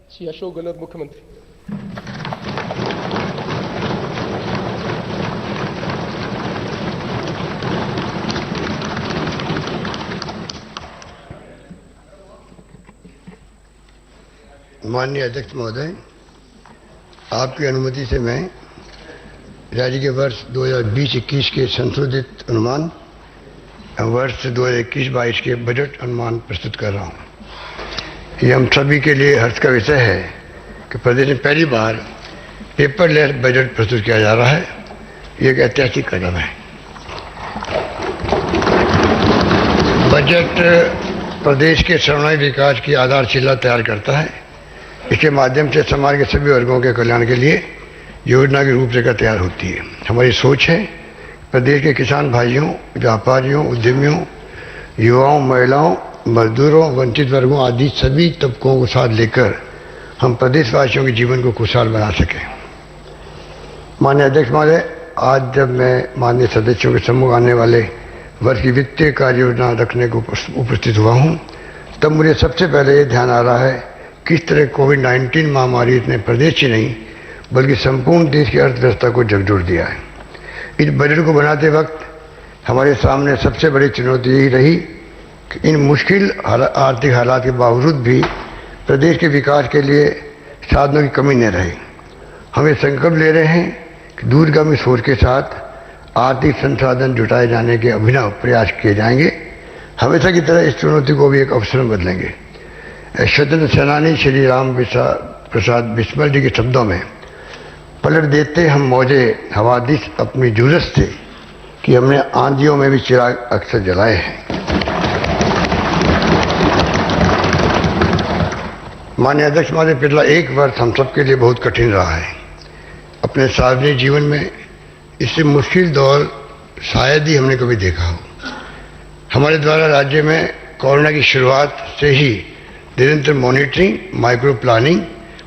श्री अशोक गहलोत मुख्यमंत्री। माननीय अध्यक्ष महोदय, आपकी अनुमति से मैं राज्य के वर्ष 2020-21 के संशोधित अनुमान वर्ष 2021-22 के बजट अनुमान प्रस्तुत कर रहा हूं। ये हम सभी के लिए हर्ष का विषय है कि प्रदेश में पहली बार पेपरलेस बजट प्रस्तुत किया जा रहा है। ये एक ऐतिहासिक कदम है। बजट प्रदेश के सर्वांगीण विकास की आधारशिला तैयार करता है। इसके माध्यम से समाज के सभी वर्गों के कल्याण के लिए योजना की रूपरेखा तैयार होती है। हमारी सोच है प्रदेश के किसान भाइयों, व्यापारियों, उद्यमियों, युवाओं, महिलाओं, मजदूरों, वंचित वर्गों आदि सभी तबकों को साथ लेकर हम प्रदेशवासियों के जीवन को खुशहाल बना सकें। माननीय अध्यक्ष महोदय, आज जब मैं माननीय सदस्यों के सम्मुख आने वाले वर्ष की वित्तीय कार्य योजना रखने को उपस्थित हुआ हूं, तब मुझे सबसे पहले ये ध्यान आ रहा है किस तरह कोविड-19 महामारी ने प्रदेश ही नहीं बल्कि संपूर्ण देश की अर्थव्यवस्था को झकझोर दिया है। इस बजट को बनाते वक्त हमारे सामने सबसे बड़ी चुनौती यही रही कि इन मुश्किल आर्थिक हालात के बावजूद भी प्रदेश के विकास के लिए साधनों की कमी न रहे। हम ये संकल्प ले रहे हैं कि दूरगामी सोच के साथ आर्थिक संसाधन जुटाए जाने के अभिनव प्रयास किए जाएंगे। हमेशा की तरह इस चुनौती को भी एक अवसर में बदलेंगे। स्वतंत्र सेनानी श्री राम प्रसाद बिस्मिल जी के शब्दों में, पलट देते हम मौजे हवादिस अपनी जुरस से, कि हमने आंधियों में भी चिराग अक्सर जलाए हैं। माननीय अध्यक्ष महोदय, पिछला एक वर्ष हम सबके लिए बहुत कठिन रहा है। अपने सार्वजनिक जीवन में इससे मुश्किल दौर शायद ही हमने कभी देखा हो। हमारे द्वारा राज्य में कोरोना की शुरुआत से ही निरंतर मॉनिटरिंग, माइक्रो प्लानिंग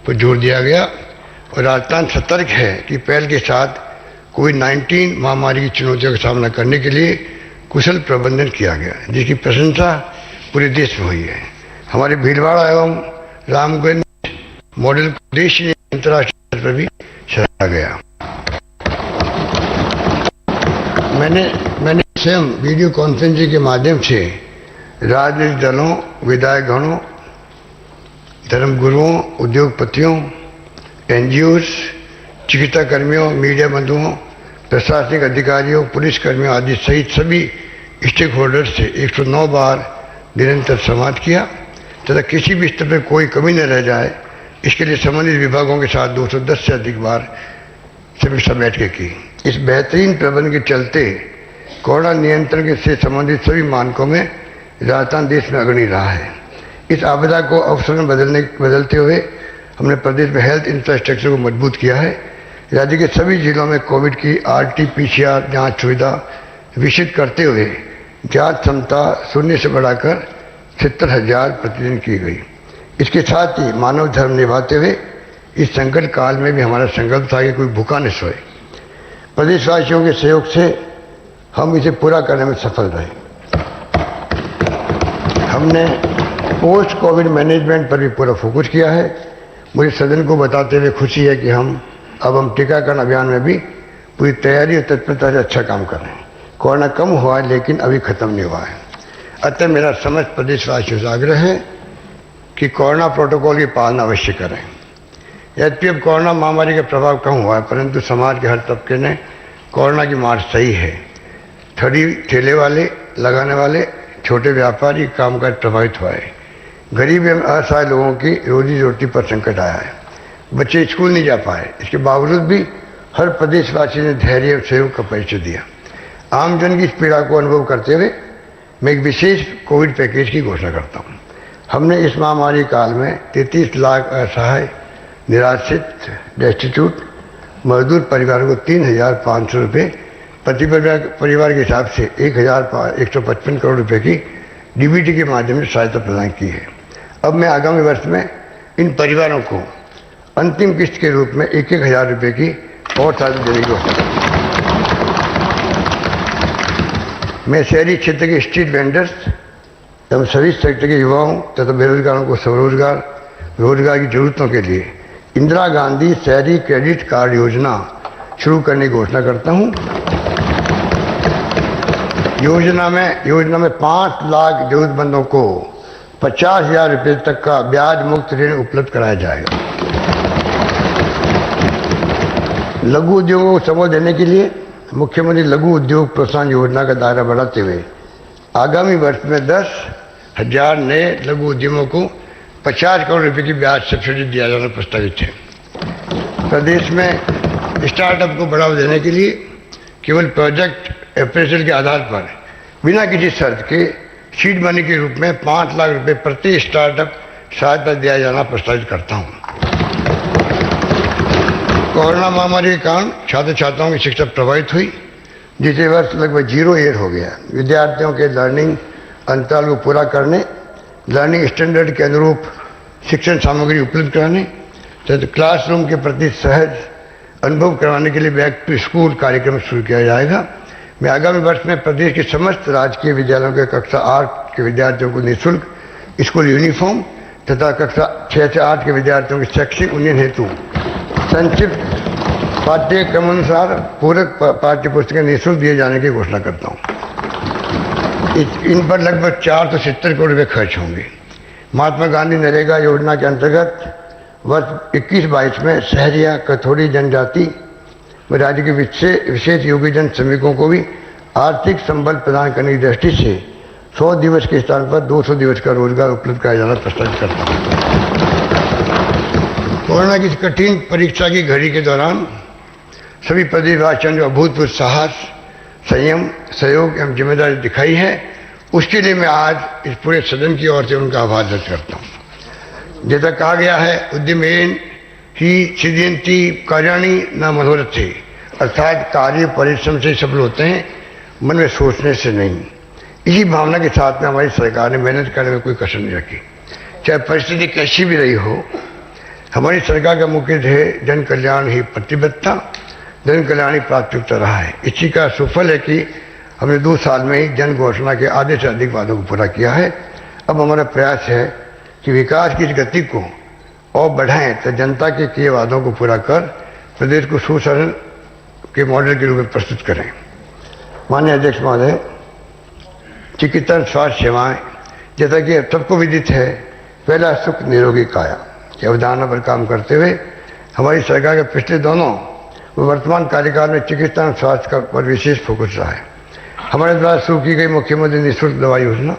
पर जोर दिया गया और राजस्थान सतर्क है कि पहल के साथ कोविड-19 महामारी की चुनौतियों का सामना करने के लिए कुशल प्रबंधन किया गया, जिसकी प्रशंसा पूरे देश में हुई है। हमारे भीलवाड़ा एवं रामगंज मॉडल को देश ने अंतर्राष्ट्रीय स्तर पर भी सराहा गया। मैंने स्वयं वीडियो कॉन्फ्रेंसिंग के माध्यम से राजनीतिक दलों, विधायकगणों, धर्मगुरुओं, उद्योगपतियों, एनजीओस, चिकित्सा कर्मियों, मीडिया बंधुओं, प्रशासनिक अधिकारियों, पुलिसकर्मियों आदि सहित सभी स्टेक होल्डर्स से 109 बार निरंतर संवाद किया तथा किसी भी स्तर पर कोई कमी न रह जाए, इसके लिए संबंधित विभागों के साथ 210 से अधिक बार समीक्षा बैठकें की। इस बेहतरीन प्रबंध के चलते कोरोना नियंत्रण से संबंधित सभी मानकों में राजस्थान देश में अग्रणी रहा है। इस आपदा को अवसर में बदलते हुए हमने प्रदेश में हेल्थ इंफ्रास्ट्रक्चर को मजबूत किया है। राज्य के सभी जिलों में कोविड की RT-PCR जांच सुविधा विकसित करते हुए जांच क्षमता 0 से बढ़ाकर 70,000 प्रतिदिन की गई। इसके साथ ही मानव धर्म निभाते हुए इस संकट काल में भी हमारा संकल्प था कि कोई भूखा न सोए। प्रदेशवासियों के सहयोग से हम इसे पूरा करने में सफल रहे। हमने पोस्ट कोविड मैनेजमेंट पर भी पूरा फोकस किया है। मुझे सदन को बताते हुए खुशी है कि हम टीकाकरण अभियान में भी पूरी तैयारी और तत्परता से अच्छा काम कर रहे हैं। कोरोना कम हुआ है लेकिन अभी खत्म नहीं हुआ है। अतः मेरा समस्त प्रदेशवासियों से आग्रह है कि कोरोना प्रोटोकॉल की पालना अवश्य करें। यद्यपि अब कोरोना महामारी का प्रभाव कम हुआ है, परंतु समाज के हर तबके ने कोरोना की मार सही है। ठेले वाले, लगाने वाले, छोटे व्यापारी, कामकाज प्रभावित हुआ है। गरीब एवं असहाय लोगों की रोजी रोटी पर संकट आया है। बच्चे स्कूल नहीं जा पाए। इसके बावजूद भी हर प्रदेशवासी ने धैर्य और सहयोग का परिचय दिया। आमजन की इस पीड़ा को अनुभव करते हुए मैं एक विशेष कोविड पैकेज की घोषणा करता हूँ। हमने इस महामारी काल में 33 लाख असहाय, निराश्रित, डेस्टिट्यूट मजदूर परिवारों को 3,500 रुपये प्रति परिवार के हिसाब से 1,155 करोड़ रुपए की DBT के माध्यम से सहायता प्रदान की है। अब मैं आगामी वर्ष में इन परिवारों को अंतिम किस्त के रूप में 1,000 रुपये की और सहायता देने की घोषणा। मैं शहरी क्षेत्र के स्ट्रीट वेंडर्स एवं सभी सेक्टर के युवाओं तथा बेरोजगारों को स्वरोजगार, रोजगार की जरूरतों के लिए इंदिरा गांधी शहरी क्रेडिट कार्ड योजना शुरू करने की घोषणा करता हूं। योजना में 5 लाख जरूरतमंदों को 50,000 रुपये तक का ब्याज मुक्त ऋण उपलब्ध कराया जाएगा। लघु उद्योगों को समर्थन देने के लिए मुख्यमंत्री लघु उद्योग प्रोत्साहन योजना का दायरा बढ़ाते हुए आगामी वर्ष में 10,000 नए लघु उद्यमों को 50 करोड़ रुपए की ब्याज सब्सिडी दिया जाना प्रस्तावित है। प्रदेश में स्टार्टअप को बढ़ावा देने के लिए केवल प्रोजेक्ट अप्रेजल के आधार पर बिना किसी शर्त के सीड मनी के रूप में 5 लाख रुपए प्रति स्टार्टअप सहायता दिया जाना प्रस्तावित करता हूं। कोरोना महामारी के कारण छात्र छात्राओं की शिक्षा प्रभावित हुई, जिसे वर्ष लगभग 0 ईयर हो गया। विद्यार्थियों के लर्निंग अंतराल को पूरा करने, लर्निंग स्टैंडर्ड के अनुरूप शिक्षण सामग्री उपलब्ध कराने तथा क्लासरूम के प्रति सहज अनुभव करवाने के लिए बैक टू स्कूल कार्यक्रम शुरू किया जाएगा। मैं आगामी वर्ष में प्रदेश के समस्त राजकीय विद्यालयों के कक्षा 8 के विद्यार्थियों को निःशुल्क स्कूल यूनिफॉर्म तथा कक्षा 6 से 8 के विद्यार्थियों के शैक्षिक उन्नयन हेतु संक्षिप्त पाठ्यक्रम अनुसार पूरक पाठ्य पुस्तकें निःशुल्क दिए जाने की घोषणा करता हूँ। इन पर लगभग 470 करोड़ रुपये खर्च होंगे। महात्मा गांधी नरेगा योजना के अंतर्गत वर्ष 21-22 में सहरिया कथोड़ी जनजाति व राज्य के विशेष योग्यजन श्रमिकों को भी आर्थिक संबल प्रदान करने की दृष्टि से 100 दिवस के स्थान पर 200 दिवस का रोजगार उपलब्ध कराया जाना प्रस्तावित करता हूँ। कोरोना की कठिन परीक्षा की घड़ी के दौरान सभी प्रदेशवासियों ने अभूतपूर्व साहस, संयम, सहयोग एवं जिम्मेदारी दिखाई है, उसके लिए मैं आज इस पूरे सदन की ओर से उनका आभार व्यक्त करता हूँ। जैसा कहा गया है, उद्यमेन ही सिद्ध्यन्ति कार्याणि न मनोरथे, अर्थात कार्य परिश्रम से सफल होते हैं, मन में सोचने से नहीं। इसी भावना के साथ में हमारी सरकार ने मेहनत करने में कोई कसर नहीं रखी, चाहे परिस्थिति कैसी भी रही हो। हमारी सरकार का मुख्य ध्येय जन कल्याण ही प्रतिबद्धता, जन कल्याण ही प्राथमिकता रहा है। इसी का सुफल है कि हमने 2 साल में ही जन घोषणा के आधे से अधिक वादों को पूरा किया है। अब हमारा प्रयास है कि विकास की इस गति को और बढ़ाएं तो जनता के किए वादों को पूरा कर प्रदेश को सुशासन के मॉडल के रूप में प्रस्तुत करें। माननीय अध्यक्ष महोदय, चिकित्सा स्वास्थ्य सेवाएं, जैसा कि सबको विदित है, पहला सुख निरोगी काया की अवधारणा पर काम करते हुए हमारी सरकार के पिछले दोनों वर्तमान कार्यकाल में चिकित्सा और स्वास्थ्य पर विशेष फोकस रहा है। हमारे द्वारा शुरू की गई मुख्यमंत्री निःशुल्क दवा योजना,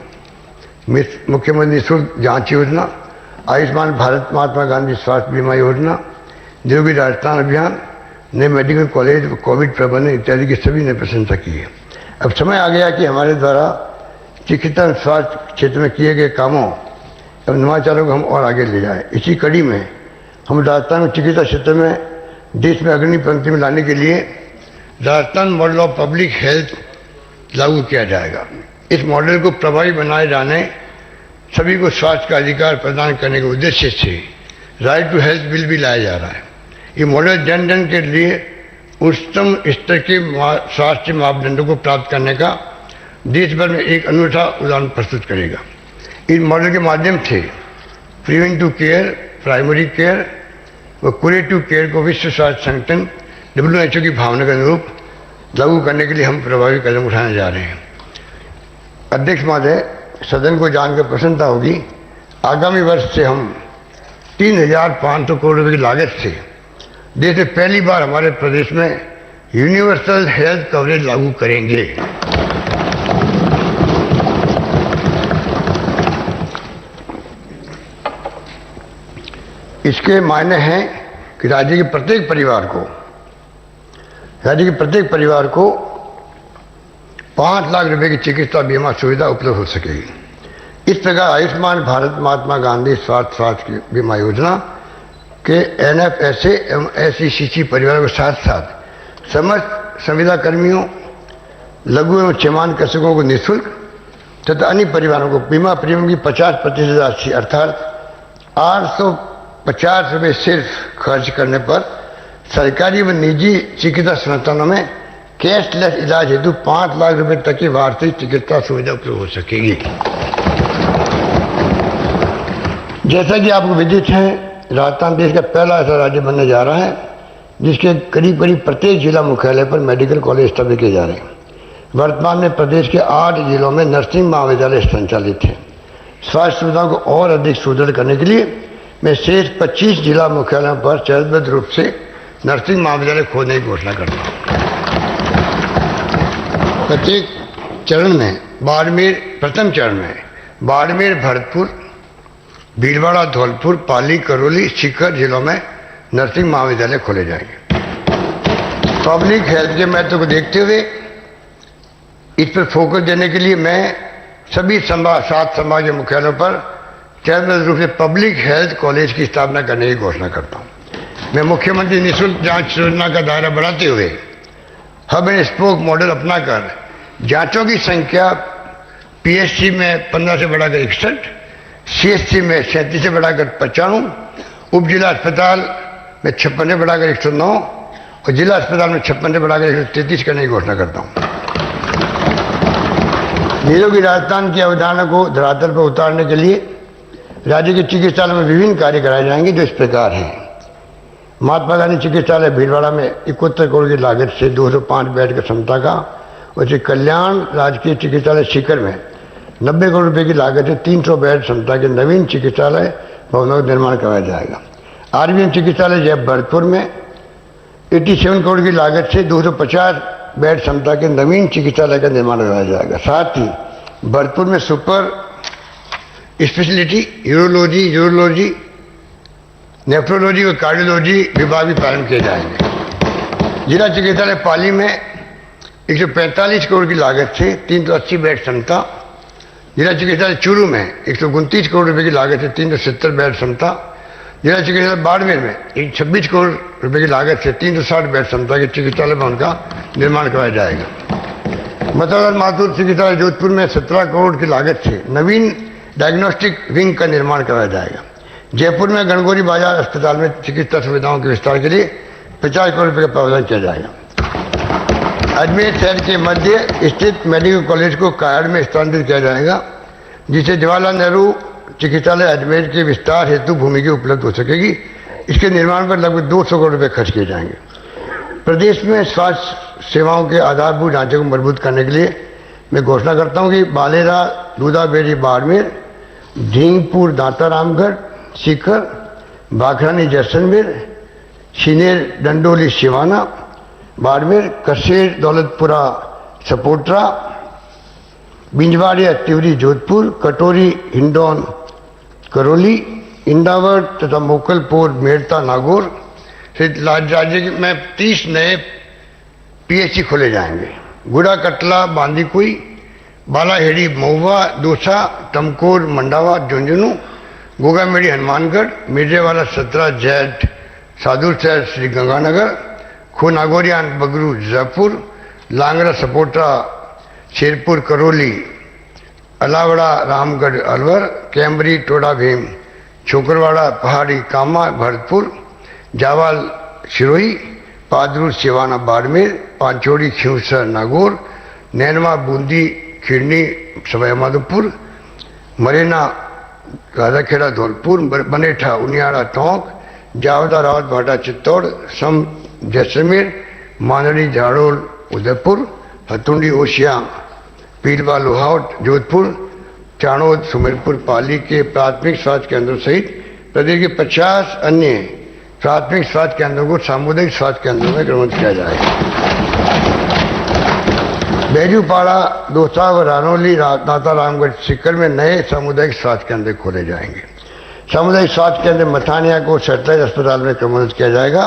मुख्यमंत्री निःशुल्क जांच योजना, आयुष्मान भारत महात्मा गांधी स्वास्थ्य बीमा योजना, निरोगी राजस्थान अभियान, नए मेडिकल कॉलेज, कोविड प्रबंधन इत्यादि की सभी ने प्रशंसा की है। अब समय आ गया कि हमारे द्वारा चिकित्सा और स्वास्थ्य क्षेत्र में किए गए कामों एवं नवाचारों को हम और आगे ले जाएं। इसी कड़ी में हम राजस्थान में चिकित्सा क्षेत्र में देश में अग्रणी पंक्ति में लाने के लिए Rajasthan model of public health लागू किया जाएगा। इस मॉडल को प्रभावी बनाए जाने, सभी को स्वास्थ्य का अधिकार प्रदान करने के उद्देश्य से राइट टू हेल्थ बिल भी लाया जा रहा है। ये मॉडल जन जन के लिए उच्चतम स्तर के स्वास्थ्य मापदंडों को प्राप्त करने का देश भर में एक अनूठा उदाहरण प्रस्तुत करेगा। इस मॉडल के माध्यम से प्रिवेंटिव केयर, प्राइमरी केयर व क्यूरेटिव केयर को विश्व स्वास्थ्य संगठन WHO की भावना के अनुरूप लागू करने के लिए हम प्रभावी कदम उठाने जा रहे हैं। अध्यक्ष महोदय, सदन को जानकर प्रसन्नता होगी, आगामी वर्ष से हम 3,500 करोड़ रुपये की लागत से देश में पहली बार हमारे प्रदेश में यूनिवर्सल हेल्थ कवरेज लागू करेंगे। इसके मायने हैं कि राज्य के प्रत्येक परिवार को 5 लाख रुपए की चिकित्सा बीमा सुविधा उपलब्ध हो सकेगी। इस प्रकार आयुष्मान भारत महात्मा गांधी स्वास्थ्य बीमा योजना के NFSA एवं SECC परिवारों के साथ साथ समस्त संविदा कर्मियों, लघु एवं सीमांत कृषकों को निःशुल्क तथा अन्य परिवारों को बीमा प्रीमियम की 50% राशि अर्थात 850 रुपये सिर्फ खर्च करने पर सरकारी व निजी चिकित्सा संस्थानों में कैशलेस इलाज हेतु 5 लाख रुपए तक की वार्षिक चिकित्सा सुविधा उपलब्ध हो सकेगी। जैसा कि आपको विदित है, राजस्थान देश का पहला ऐसा राज्य बनने जा रहा है जिसके करीब करीब प्रत्येक जिला मुख्यालय पर मेडिकल कॉलेज स्थापित किए जा रहे हैं। वर्तमान में प्रदेश के 8 जिलों में नर्सिंग महाविद्यालय संचालित हैं। स्वास्थ्य सुविधाओं को और अधिक सुदृढ़ करने के लिए मैं शेष 25 जिला मुख्यालयों पर चरणबद्ध रूप से नर्सिंग महाविद्यालय खोलने की घोषणा करता हूँ। प्रत्येक चरण में प्रथम चरण में बाड़मेर, भरतपुर, भीलवाड़ा, धौलपुर, पाली, करौली, सीकर जिलों में नर्सिंग महाविद्यालय खोले जाएंगे। पब्लिक हेल्थ के महत्व को देखते हुए इस पर फोकस देने के लिए मैं सभी 7 संभागीय मुख्यालयों पर चरणबद्ध रूप से पब्लिक हेल्थ कॉलेज की स्थापना करने की घोषणा करता हूँ। मैं मुख्यमंत्री निःशुल्क जांच योजना का दायरा बढ़ाते हुए हब एंड स्पोक मॉडल अपनाकर जांचों की संख्या पीएचसी में 15 से बढ़ाकर 61, सीएचसी में 37 से बढ़ाकर 95, उप जिला अस्पताल में 56 से बढ़ाकर 109 और जिला अस्पताल में 56 से बढ़ाकर 133 करने की घोषणा करता हूँ। निरोगी राजस्थान की अवधारणा को धरातल पर उतारने के लिए राज्य के चिकित्सालय में विभिन्न कार्य कराए जाएंगे जो इस प्रकार हैं। महात्मा गांधी चिकित्सालय भीलवाड़ा में 71 करोड़ की लागत से 205 बेड की क्षमता का, वैसे कल्याण राजकीय चिकित्सालय सीकर में 90 करोड़ रुपए की लागत से 300 बेड क्षमता के नवीन चिकित्सालय भवनों का निर्माण कराया जाएगा। आरबीएम चिकित्सालय जय भरतपुर में 87 करोड़ की लागत से 250 बेड क्षमता के नवीन चिकित्सालय का निर्माण कराया जाएगा। साथ ही भरतपुर में सुपर स्पेशलिटी यूरोलॉजी, नेफ्रोलॉजी और कार्डियोलॉजी विभाग भी प्रारंभ किए जाएंगे। जिला चिकित्सालय पाली में 145 करोड़ की लागत से 380 बेड क्षमता, जिला चिकित्सालय चूरू में 129 करोड़ रुपए की लागत से 370 बेड क्षमता, जिला चिकित्सालय बाड़मेर में 26 करोड़ रुपए की लागत से 360 बेड क्षमता के चिकित्सालय भवन का निर्माण कराया जाएगा। मतलाल माथुर चिकित्सालय जोधपुर में 17 करोड़ की लागत से नवीन डायग्नोस्टिक विंग का निर्माण कराया जाएगा। जयपुर में गणगौरी बाजार अस्पताल में चिकित्सा सुविधाओं के विस्तार के लिए 50 करोड़ रुपए का प्रावधान किया जाएगा। अजमेर शहर के मध्य स्थित मेडिकल कॉलेज को कायड़ में स्थानांतरित किया जाएगा, जिससे जवाहरलाल नेहरू चिकित्सालय अजमेर के विस्तार हेतु भूमि की उपलब्ध हो सकेगी। इसके निर्माण पर लगभग 200 करोड़ रुपए खर्च किए जाएंगे। प्रदेश में स्वास्थ्य सेवाओं के आधारभूत ढांचे को मजबूत करने के लिए मैं घोषणा करता हूं कि बालेरा, दूधाबेरी, बाड़मेर, ढींगपुर, दांतारामगढ़, सीकर, बाखरानी, जैसलमेर, सीनेर, डंडोली, सिवाना, बाड़मेर, कसेर, दौलतपुरा, सपोट्रा, बिंजवाड़िया, तिवरी, जोधपुर, कटोरी, हिंडौन, करौली, इंदावर तथा मोकलपुर, मेड़ता, नागौर सहित राज्य में 30 नए पीएचसी खोले जाएंगे। गुड़ा, कटला, बांदीकुई, बालाहेड़ी, महुआ, दूसा, टमकोर, मंडावा, झुंझुनू, गोगामेड़ी, हनुमानगढ़, मिर्जेवाला, 17, जैट, सादुलशहर, श्री गंगानगर, खो, नागौरियान, बगरू, जयपुर, लांगरा, सपोटा, शेरपुर, करौली, अलावड़ा, रामगढ़, अलवर, कैमरी, टोडा भीम, छोकरवाड़ा, पहाड़ी, कामा, भरतपुर, जावाल, सिरोही, पादरू, सिवाना, बाड़मेर, पांचोड़ी, खिवसर, नागौर, नैनवा, बूंदी, खिरनी, सवाईमाधोपुर, मरेना, राजाखेड़ा, धौलपुर, बनेठा, उनियारा, टोंक, जावदा, रावत भाटा, चित्तौड़, सम, जैसलमेर, मानड़ी, झाड़ोल, उदयपुर, हथुंडी, ओशिया, पीलवा, लोहावट, जोधपुर, चाणोद, सुमेरपुर, पाली के प्राथमिक स्वास्थ्य केंद्रों सहित प्रदेश के 50 अन्य प्राथमिक स्वास्थ्य केंद्रों को सामुदायिक स्वास्थ्य केंद्रों में क्रमबद्ध किया जाएगा। बैजूपाड़ा, दौसा व रानौली, दांतारामगढ़, सीकर में नए सामुदायिक स्वास्थ्य केंद्र खोले जाएंगे। सामुदायिक स्वास्थ्य केंद्र मथानिया को सैटेलाइट अस्पताल में क्रमबद्ध किया जाएगा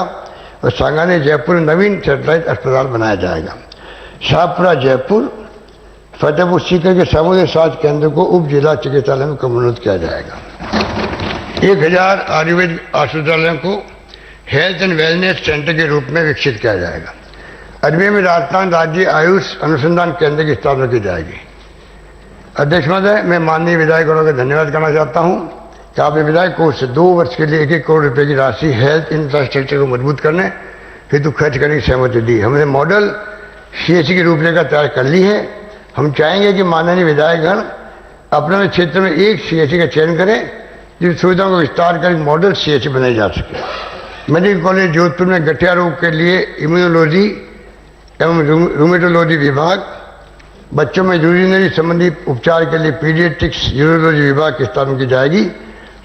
और सांगाने, जयपुर में नवीन सैटेलाइट अस्पताल बनाया जाएगा। शाहपुरा, जयपुर, फतेहपुर सीकर के सामुदायिक स्वास्थ्य केंद्र को उप जिला चिकित्सालय में क्रमबद्ध किया जाएगा। 1000 आयुर्वेद अस्पतालों को हेल्थ एंड वेलनेस सेंटर के रूप में विकसित किया जाएगा। अजमेर में राजस्थान राज्य आयुष अनुसंधान केंद्र की स्थापना की जाएगी। अध्यक्ष महोदय, मैं माननीय विधायकों का धन्यवाद करना चाहता हूं कि आपने विधायक कोष से 2 वर्ष के लिए 1-1 करोड़ रुपए की राशि हेल्थ इंफ्रास्ट्रक्चर को मजबूत करने हेतु खर्च करने की सहमति दी। हमने मॉडल सीएचसी की रूपरेखा तैयार कर ली है। हम चाहेंगे कि माननीय विधायकगण अपने क्षेत्र में एक सीएचसी का चयन करें जिन सुविधाओं का विस्तार कर मॉडल CHC बनाई जा सके। मेडिकल कॉलेज जोधपुर में गठिया रोग के लिए इम्यूनोलॉजी एवं रूमेटोलॉजी विभाग, बच्चों में यूरिनरी संबंधी उपचार के लिए पीडियाट्रिक्स यूरोलॉजी विभाग की स्थापना की जाएगी।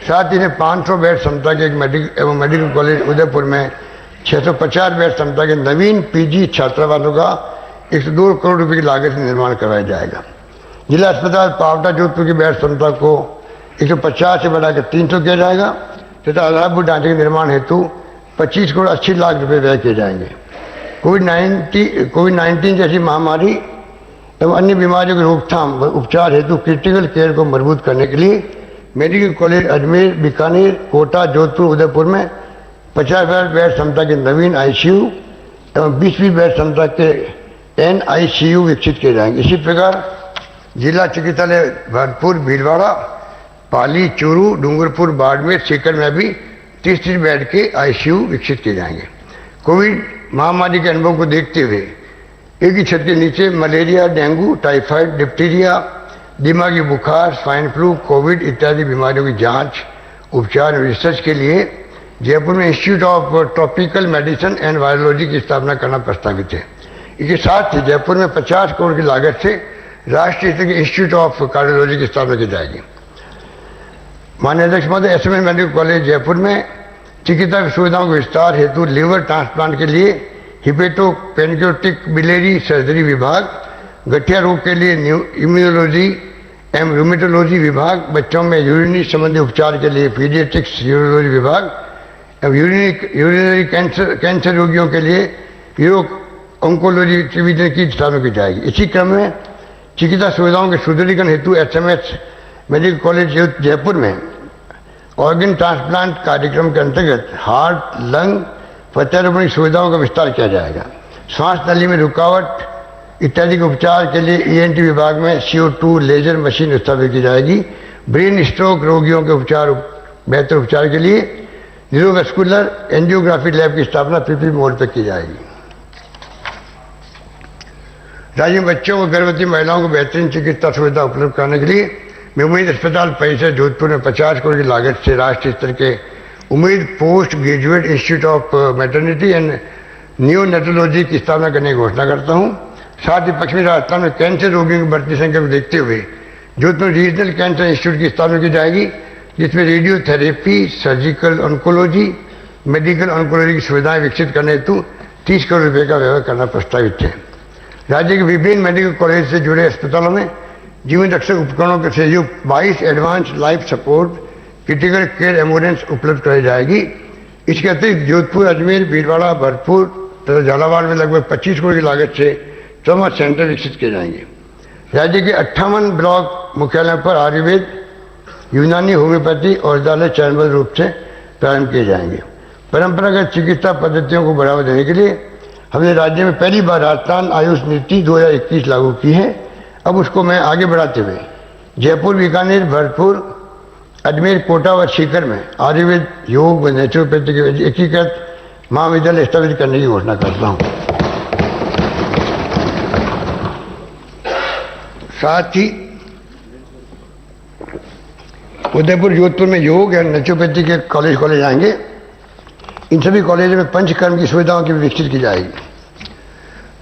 साथ ही 500 बेड क्षमता के एक मेडिकल कॉलेज उदयपुर में 650 बेड क्षमता के नवीन PG छात्रावासों का 102 करोड़ रुपए की लागत से निर्माण कराया जाएगा। जिला अस्पताल पावटा जोधपुर की बेड क्षमता को 150 से बढ़ाकर 300 किया जाएगा तथा आधारभूत ढांचे के निर्माण हेतु 25 करोड़ 80 लाख रुपए व्यय किए जाएंगे। कोविड-19 जैसी महामारी एवं अन्य बीमारियों की रोकथाम व उपचार हेतु क्रिटिकल केयर को मजबूत करने के लिए मेडिकल कॉलेज अजमेर, बीकानेर, कोटा, जोधपुर, उदयपुर में 50,000 बेड क्षमता के नवीन ICU एवं 20 बेड क्षमता के NICU विकसित किए जाएंगे। इसी प्रकार जिला चिकित्सालय भरतपुर, भीलवाड़ा, पाली, चूरू, डूंगरपुर, बाड़मेर, सीकर में भी 30 बेड के ICU विकसित किए जाएंगे। कोविड महामारी के अनुभव को देखते हुए एक ही छत के नीचे मलेरिया, डेंगू, टाइफाइड, डिप्टीरिया, दिमागी बुखार, स्वाइन फ्लू, कोविड इत्यादि बीमारियों की जांच, उपचार और रिसर्च के लिए जयपुर में institute of tropical medicine and virology की स्थापना करना प्रस्तावित है। इसके साथ ही जयपुर में 50 करोड़ की लागत से राष्ट्रीय स्तर के इंस्टीट्यूट ऑफ कार्डियोलॉजी की स्थापना की जाएगी। माननीय अध्यक्ष महोदय, SMS मेडिकल कॉलेज जयपुर में चिकित्सा सुविधाओं के विस्तार हेतु लीवर ट्रांसप्लांट के लिए हिपेटो पेनक्रियाटिक बिलियरी सर्जरी विभाग, गठिया रोग के लिए इम्यूनोलॉजी एवं रूमेटोलॉजी विभाग, बच्चों में यूरिनरी संबंधी उपचार के लिए पीडियाट्रिक्स यूरोलॉजी विभाग एवं यूरिनरी कैंसर रोगियों के लिए यूरो ऑन्कोलॉजी डिवीजन की स्थापना की जाएगी। इसी क्रम में चिकित्सा सुविधाओं के सुदृढ़ीकरण हेतु SMS मेडिकल कॉलेज जयपुर में ऑर्गन ट्रांसप्लांट कार्यक्रम के अंतर्गत हार्ट, लंग, प्रत्यारोपण सुविधाओं का विस्तार किया जाएगा। श्वास नली में रुकावट इत्यादि के उपचार के लिए ENT विभाग में CO2 लेजर मशीन स्थापित की जाएगी। ब्रेन स्ट्रोक रोगियों के बेहतर उपचार के लिए न्यूरोवेस्कुलर एंजियोग्राफी लैब की स्थापना PP मोड पर की जाएगी। राज्य में बच्चों और गर्भवती महिलाओं को बेहतरीन चिकित्सा सुविधा उपलब्ध कराने के लिए उम्मीद अस्पताल परिसर जोधपुर में 50 करोड़ की लागत से राष्ट्रीय स्तर के उम्मीद post graduate institute of maternity and neonatology की स्थापना करने की घोषणा करता हूं। साथ ही पश्चिमी राजस्थान में कैंसर रोगियों की बढ़ती संख्या को देखते हुए जोधपुर रीजनल कैंसर इंस्टीट्यूट की स्थापना की जाएगी, जिसमें radiotherapy, surgical oncology, medical oncology की सुविधाएं विकसित करने हेतु 30 करोड़ रुपये का व्यय करना प्रस्तावित है। राज्य के विभिन्न मेडिकल कॉलेज से जुड़े अस्पतालों में जीवन रक्षक उपकरणों के सहयोग 22 advance life support critical care ambulance उपलब्ध कराई जाएगी। इसके अतिरिक्त जोधपुर, अजमेर, भीलवाड़ा, भरतपुर तथा झालावाड़ में लगभग 25 करोड़ की लागत से ट्रॉमा सेंटर विकसित किए जाएंगे। राज्य के 58 ब्लॉक मुख्यालयों पर आयुर्वेद, यूनानी, होम्योपैथी और औषधालय चरणबद्ध रूप से प्रारंभ किए जाएंगे। परंपरागत चिकित्सा पद्धतियों को बढ़ावा देने के लिए हमने राज्य में पहली बार राजस्थान आयुष नीति 2021 लागू की है। अब उसको मैं आगे बढ़ाते हुए जयपुर, बीकानेर, भरतपुर, अजमेर, कोटा व सीकर में आयुर्वेद, योग व नेचुरोपैथी के एकीकृत महाविद्यालय स्थापित करने की घोषणा करता हूँ। साथ ही उदयपुर, जोधपुर में योग एवं नेचुरोपैथी के कॉलेज आएंगे। इन सभी कॉलेजों में पंचकर्म की सुविधाओं की विकसित की जाएगी।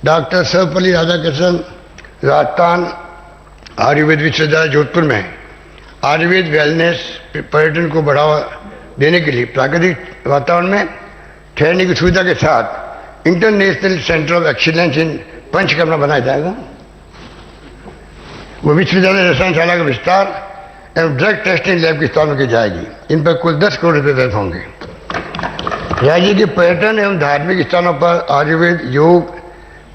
डॉक्टर सर्वपल्ली राधाकृष्णन राजस्थान आयुर्वेद विश्वविद्यालय जोधपुर में आयुर्वेद वेलनेस पर्यटन को बढ़ावा देने के लिए प्राकृतिक वातावरण में ठहरने की सुविधा के साथ international centre of excellence in panchakarma बनाया जाएगा। वो विश्वविद्यालय रसायनशाला का विस्तार एवं ड्रग टेस्टिंग लैब की स्थापना की जाएगी। इन पर कुल 10 करोड़ रुपये व्यय होंगे। राज्य के पर्यटन एवं धार्मिक स्थानों पर आयुर्वेद, योग,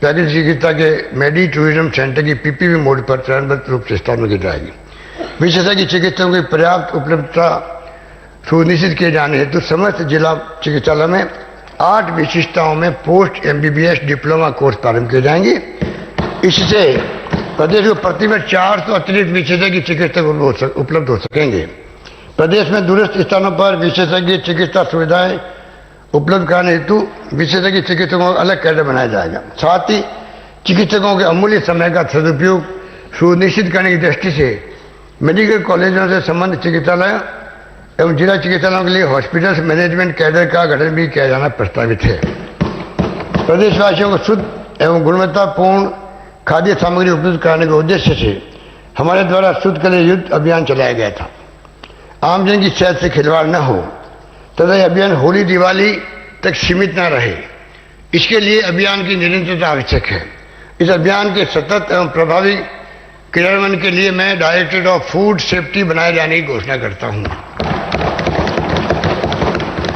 प्राकृतिक चिकित्सा के मेडी टूरिज्म सेंटर की PPP मोड पर चरणबद्ध रूप से स्थापना की जाएगी। विशेषज्ञ चिकित्सकों की पर्याप्त उपलब्धता सुनिश्चित किए जाने हेतु समस्त जिला चिकित्सालय में 8 विशिष्टताओं में पोस्ट MBBS डिप्लोमा कोर्स प्रारंभ किए जाएंगे। इससे प्रदेश को प्रति वर्ष 400 अतिरिक्त विशेषज्ञ चिकित्सक उपलब्ध हो सकेंगे। प्रदेश में दूरस्थ स्थानों पर विशेषज्ञ चिकित्सा सुविधाएं उपलब्ध कराने हेतु विशेषज्ञ चिकित्सकों का अलग कैडर बनाया जाएगा। साथ ही चिकित्सकों के अमूल्य समय का सदुपयोग सुनिश्चित करने की दृष्टि से मेडिकल कॉलेजों से संबंधित चिकित्सालय एवं जिला चिकित्सालयों के लिए हॉस्पिटल मैनेजमेंट कैडर का गठन भी किया जाना प्रस्तावित है। प्रदेशवासियों को शुद्ध एवं गुणवत्तापूर्ण खाद्य सामग्री उपलब्ध कराने के उद्देश्य से हमारे द्वारा शुद्ध के लिए युद्ध अभियान चलाया गया था। आमजन की सेहत से खिलवाड़ न हो तथा यह अभियान होली दिवाली तक सीमित न रहे, इसके लिए अभियान की निरंतरता आवश्यक है। इस अभियान के सतत एवं प्रभावी क्रियान्वयन के लिए मैं डायरेक्टरेट ऑफ फूड सेफ्टी बनाए जाने की घोषणा करता हूं।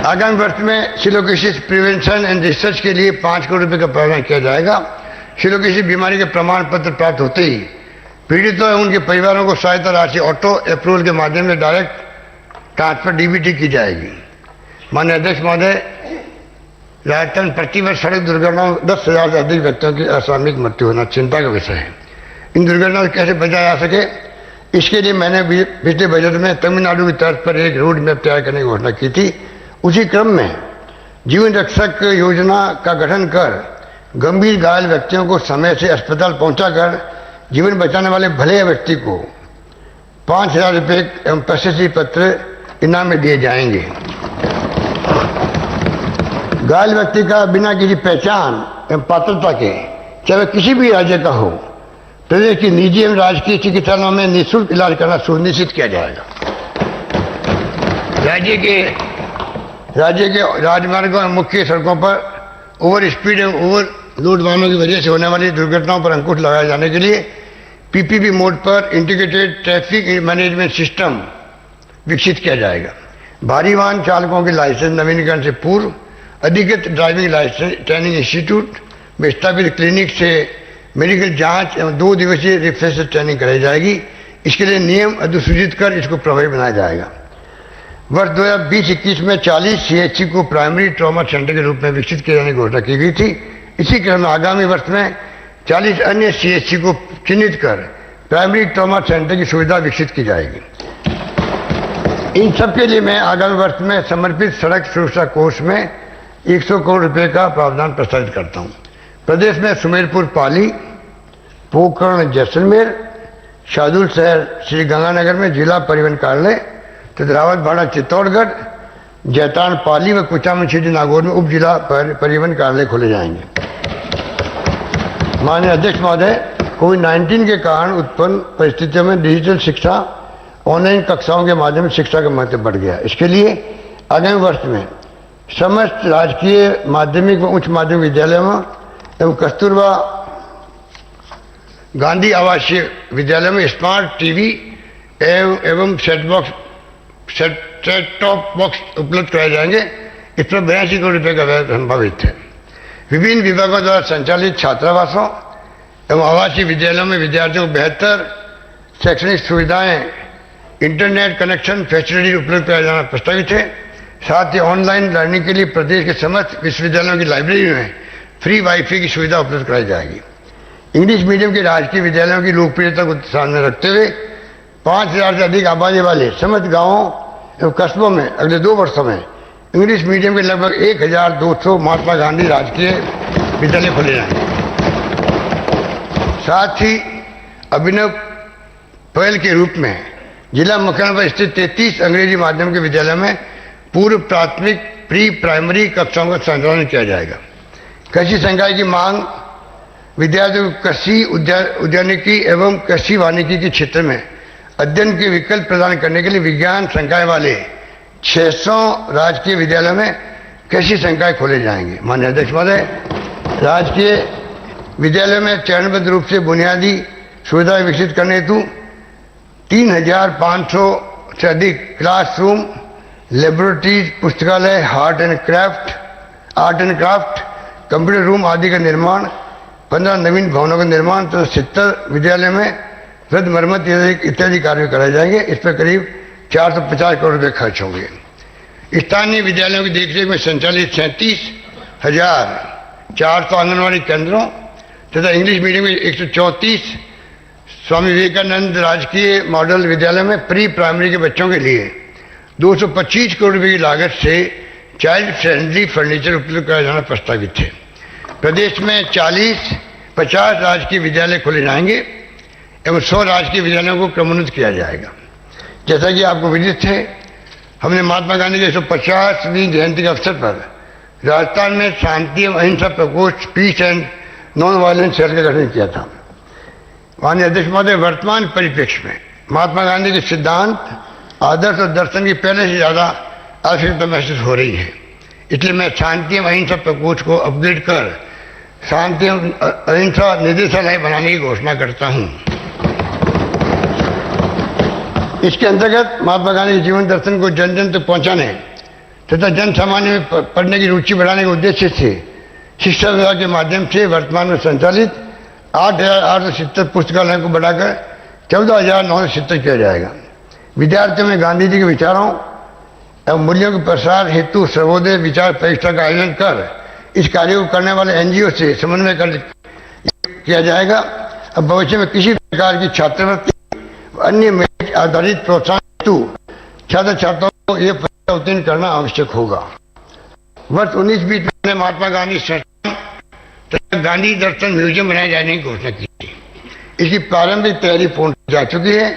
आगामी वर्ष में सिलोकिसिस प्रिवेंशन एंड रिसर्च के लिए 5 करोड़ रुपए का प्रावधान किया जाएगा। सिलोकिसिस बीमारी के प्रमाण पत्र प्राप्त होते ही पीड़ितों एवं उनके परिवारों को सहायता राशि ऑटो अप्रूवल के माध्यम से डायरेक्ट ट्रांसफर डीबीटी की जाएगी। माननीय अध्यक्ष महोदय, राजस्थान प्रतिवर्ष सड़क दुर्घटनाओं 10,000 से अधिक व्यक्तियों की असामयिक मृत्यु होना चिंता का विषय है। इन दुर्घटनाओं से कैसे बचा जा सके, इसके लिए मैंने पिछले बजट में तमिलनाडु की तर्ज पर एक रोड मैप तैयार करने की घोषणा की थी। उसी क्रम में जीवन रक्षक योजना का गठन कर गंभीर घायल व्यक्तियों को समय से अस्पताल पहुंचाकर जीवन बचाने वाले भले व्यक्ति को 5,000 रुपये एवं प्रशस्ति पत्र इनाम में दिए जाएंगे। घायल व्यक्ति का बिना किसी पहचान एवं पात्रता के, चाहे वह किसी भी राज्य का हो, प्रदेश की निजी एवं राजकीय चिकित्सालयों में निःशुल्क इलाज करना सुनिश्चित किया जाएगा। राज्य के राजमार्गों और मुख्य सड़कों पर ओवर स्पीड एवं ओवरलोड वाहनों की वजह से होने वाली दुर्घटनाओं पर अंकुश लगाए जाने के लिए पीपीपी मोड पर इंटीग्रेटेड ट्रैफिक मैनेजमेंट सिस्टम विकसित किया जाएगा। भारी वाहन चालकों के लाइसेंस नवीनीकरण से पूर्व अधिकृत ड्राइविंग लाइसेंस ट्रेनिंग इंस्टीट्यूट में स्थापित क्लिनिक से मेडिकल जांच एवं 2 दिवसीय रिफ्रेशर ट्रेनिंग कराई जाएगी। इसके लिए नियम अधिसूचित कर इसको प्रभावी बनाया जाएगा। वर्ष 2020-21 में 40 सीएचसी को प्राइमरी ट्रॉमा सेंटर के रूप में विकसित किए जाने की घोषणा की गई थी। इसी क्रम में आगामी वर्ष में 40 अन्य सीएचसी को चिन्हित कर प्राइमरी ट्रॉमा सेंटर की सुविधा विकसित की जाएगी। इन सब के लिए मैं आगामी वर्ष में समर्पित सड़क सुरक्षा कोष में 100 करोड़ रुपए का प्रावधान प्रस्तावित करता हूँ। प्रदेश में सुमेरपुर पाली, पोखरण जैसलमेर, शाहदुल शहर श्री गंगानगर में जिला परिवहन कार्यालय तथा रावतभाड़ा चित्तौड़गढ़, जैतान पाली व कुचामन सिटी नागौर में उप जिला परिवहन कार्यालय खोले जाएंगे। माननीय अध्यक्ष महोदय, कोविड-19 के कारण उत्पन्न परिस्थितियों में डिजिटल शिक्षा, ऑनलाइन कक्षाओं के माध्यम से शिक्षा का महत्व बढ़ गया। इसके लिए आगामी वर्ष में समस्त राजकीय माध्यमिक व उच्च माध्यमिक विद्यालयों एवं कस्तूरबा गांधी आवासीय विद्यालयों में स्मार्ट टीवी एवं सेट टॉप बॉक्स उपलब्ध कराए जाएंगे। इस पर 82 करोड़ रुपए का व्यय संभावित है। विभिन्न विभागों द्वारा संचालित छात्रावासों एवं आवासीय विद्यालयों में विद्यार्थियों को बेहतर शैक्षणिक सुविधाएं, इंटरनेट कनेक्शन फैसिलिटी उपलब्ध कराया जाना प्रस्तावित है। साथ ही ऑनलाइन लर्निंग के लिए प्रदेश के समस्त विश्वविद्यालयों की लाइब्रेरी में फ्री वाईफाई की सुविधा उपलब्ध कराई जाएगी। इंग्लिश मीडियम के राजकीय विद्यालयों की लोकप्रियता को सामने रखते हुए 5,000 से अधिक आबादी वाले समस्त गांवों एवं कस्बों में अगले 2 वर्षों में इंग्लिश मीडियम के लगभग 1,200 महात्मा गांधी राजकीय विद्यालय खोले जाएंगे। साथ ही अभिनव पहल के रूप में जिला मुख्यालय पर स्थित 33 अंग्रेजी माध्यम के विद्यालय में पूर्व प्राथमिक प्री प्राइमरी कक्षाओं का संचालन किया जाएगा। कृषि संकाय की मांग विद्यार्थियों को कृषि उद्यानिकी एवं कृषि वानिकी के क्षेत्र में अध्ययन के विकल्प प्रदान करने के लिए विज्ञान संकाय वाले 600 राजकीय विद्यालयों में कृषि संकाय खोले जाएंगे। माननीय अध्यक्ष महोदय, राजकीय विद्यालयों में चरणबद्ध रूप से बुनियादी सुविधाएं विकसित करने हेतु 3,500 से अधिक क्लासरूम, लेबोरेटरीज, पुस्तकालय, art and craft, computer room आदि का निर्माण, 15 नवीन भवनों का निर्माण तथा 70 विद्यालयों में रद्द मरम्मत इत्यादि कार्य कराए जाएंगे। इस पर करीब 450 करोड़ रुपए खर्च होंगे। स्थानीय विद्यालयों की देखरेख में संचालित 37,400 आंगनबाड़ी केंद्रों तथा इंग्लिश मीडियम के 134 स्वामी विवेकानंद राजकीय मॉडल विद्यालय में प्री प्राइमरी के बच्चों के लिए 225 करोड़ रुपए की लागत से चाइल्ड फ्रेंडली फर्नीचर उपलब्ध कराया जाना प्रस्तावित है। प्रदेश में 50 राजकीय विद्यालय खोले जाएंगे एवं 100 राजकीय विद्यालयों को क्रमोन्नत किया जाएगा। जैसा कि आपको विदित है, हमने महात्मा गांधी की 150वीं जयंती के अवसर पर राजस्थान में शांति एवं अहिंसा प्रकोष्ठ peace and non violence cell का गठन किया था। माननीय अध्यक्ष महोदय, वर्तमान परिप्रेक्ष्य में महात्मा गांधी के सिद्धांत, आदर्श और दर्शन की पहले से ज़्यादा आवश्यकता महसूस हो रही है। इसलिए मैं शांति एवं अहिंसा प्रकोष्ठ को अपग्रेड कर शांति एवं अहिंसा निदेशालय बनाने की घोषणा करता हूँ। इसके अंतर्गत महात्मा गांधी के जीवन दर्शन को जन जन तक पहुँचाने तथा जन सामान्य में पढ़ने की रुचि बढ़ाने के उद्देश्य से शिक्षा विभाग के माध्यम से वर्तमान में संचालित 8,870 पुस्तकालयों को बढ़ाकर 14,970 किया जाएगा। विद्यार्थियों में गांधी जी के विचारों एवं मूल्यों के प्रसार हेतु सर्वोदय विचार परीक्षा का आयोजन कर इस कार्य को करने वाले एनजीओ से समन्वय कर किया जाएगा। अब भविष्य में किसी प्रकार की छात्रवृत्ति अन्य मेरिट आधारित प्रोत्साहन हेतु छात्र छात्राओं को यह परीक्षा उत्तीर्ण करना आवश्यक होगा। वर्ष 1920 में महात्मा गांधी संस्थान तथा गांधी दर्शन म्यूजियम बनाए जाने की घोषणा की थी। इसकी प्रारंभिक तैयारी पूर्ण जा चुकी है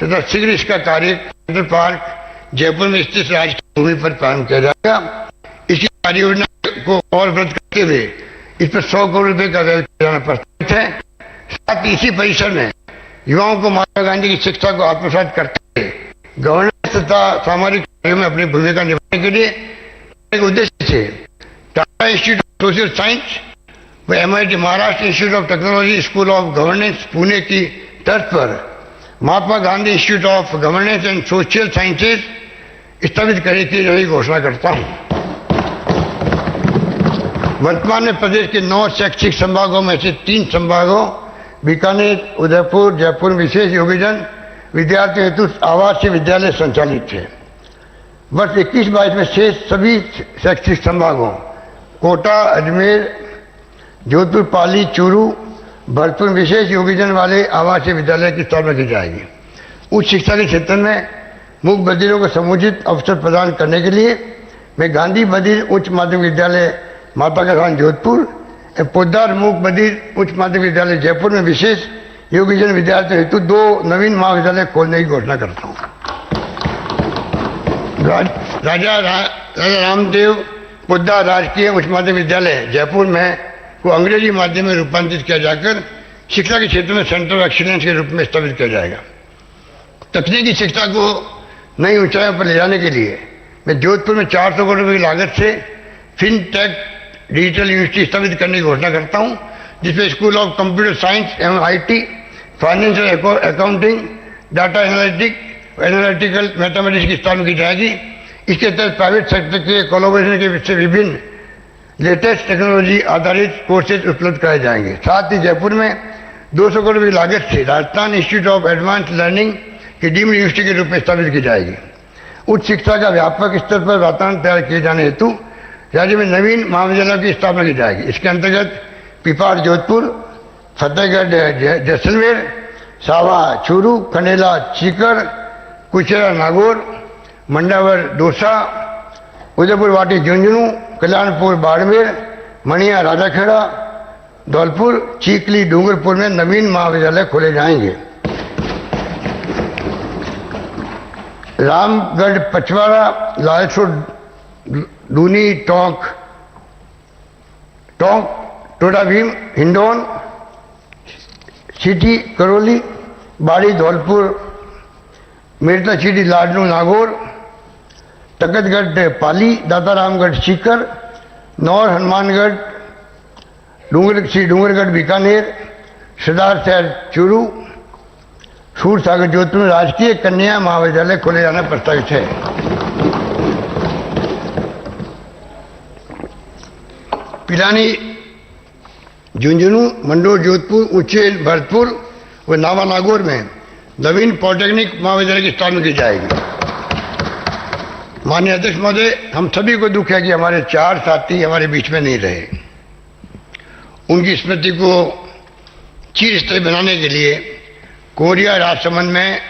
तथा शीघ्र इसका कार्य सेंट्रल पार्क जयपुर में स्थित राजकीय भूमि पर प्रारंभ किया जाएगा। इसकी कार्य योजना को और वृद्ध करते हुए इस पर 100 करोड़ रुपए का व्यय किया जाना प्रस्तावित है। साथ ही इसी परिसर में युवाओं को महात्मा गांधी की शिक्षा को आत्मसात करते हुए गवर्नेंस तथा सामाजिक कार्यों में अपनी भूमिका निभाने के लिए एक उद्देश्य से Tata institute of social science व MIT Maharashtra institute of technology school of governance Pune की तर्ज पर Mahatma Gandhi institute of governance and social sciences स्थापित करने की नई घोषणा करता हूं। वर्तमान में प्रदेश के 9 शैक्षिक संभागों में से 3 संभागों बीकानेर, उदयपुर, जयपुर में विशेष योगीजन विद्यार्थियों हेतु आवासीय विद्यालय संचालित है। वर्ष 21-22 में शेष सभी शैक्षिक संभागों कोटा, अजमेर, जोधपुर, पाली, चूरू, भरतपुर विशेष योगीजन वाले आवासीय विद्यालय की स्थापना की जाएगी। उच्च शिक्षा के क्षेत्र में मूक बधिरों को समुचित अवसर प्रदान करने के लिए मैं गांधी बधिर उच्च माध्यमिक विद्यालय माता का स्थान जोधपुर, पोद्दार मूक बधिर उच्च माध्यमिक विद्यालय जयपुर में विशेष योगीजन विद्यार्थियों हेतु 2 नवीन महाविद्यालय खोलने की घोषणा करता हूँ। राजा रामदेव पोद्दार राजकीय उच्च माध्यमिक विद्यालय जयपुर में को अंग्रेजी माध्यम में रूपांतरित किया जाकर शिक्षा के क्षेत्र में सेंटर ऑफ एक्सीलेंस के रूप में स्थापित किया जाएगा। तकनीकी शिक्षा को नई ऊंचाइयों पर ले जाने के लिए मैं जोधपुर में 400 करोड़ रुपये की लागत से फिनटेक डिजिटल यूनिवर्सिटी स्थापित करने की घोषणा करता हूं, जिसमें स्कूल ऑफ कंप्यूटर साइंस एवं IT, financial accounting, data analytical mathematics की स्थापना की जाएगी। इसके तहत प्राइवेट सेक्टर के कोलैबोरेशन के विषय विभिन्न लेटेस्ट टेक्नोलॉजी आधारित कोर्सेज उपलब्ध कराए जाएंगे। साथ ही जयपुर में 200 करोड़ की लागत से Rajasthan institute of advance learning की डीम्ड यूनिवर्सिटी के रूप में स्थापित की जाएगी। उच्च शिक्षा का व्यापक स्तर पर वातावरण तैयार किए जाने हेतु राज्य में नवीन महाविद्यालयों की स्थापना की जाएगी। इसके अंतर्गत पिपाड़ जोधपुर, फतेहगढ़ जैसलमेर, सावा चूरू, कनेला सीकर, कुचेरा नागौर, मंडावर दौसा, उदयपुर वाटी झुंझुनू, कल्याणपुर बाड़मेर, मणिया राजाखेड़ा, धौलपुर, चीखली डूंगरपुर में नवीन महाविद्यालय खोले जाएंगे। रामगढ़, पचवाड़ा, लालसोट, दूनी, टोंक, टोडा भीम, हिंडौन, सिटी, करौली, बाड़ी, धौलपुर, मेरता सिटी, लाडनू, नागौर, तकतगढ़, पाली, दातारामगढ़, सीकर, नौर, हनुमानगढ़, डूंगरगढ़, बीकानेर, सरदार शहर, चूरू, सूरसागर, जोधपुर में राजकीय कन्या महाविद्यालय खोले जाना प्रस्तावित है। पिलानी, झुंझुनू, मंडोर, जोधपुर, उज्जैन, भरतपुर व नावा नागौर में नवीन पॉलिटेक्निक महाविद्यालय की स्थापना की जाएगी। माननीय अध्यक्ष महोदय, हम सभी को दुख है कि हमारे 4 साथी हमारे बीच में नहीं रहे। उनकी स्मृति को चिरस्थायी बनाने के लिए कोरिया राजसमंद में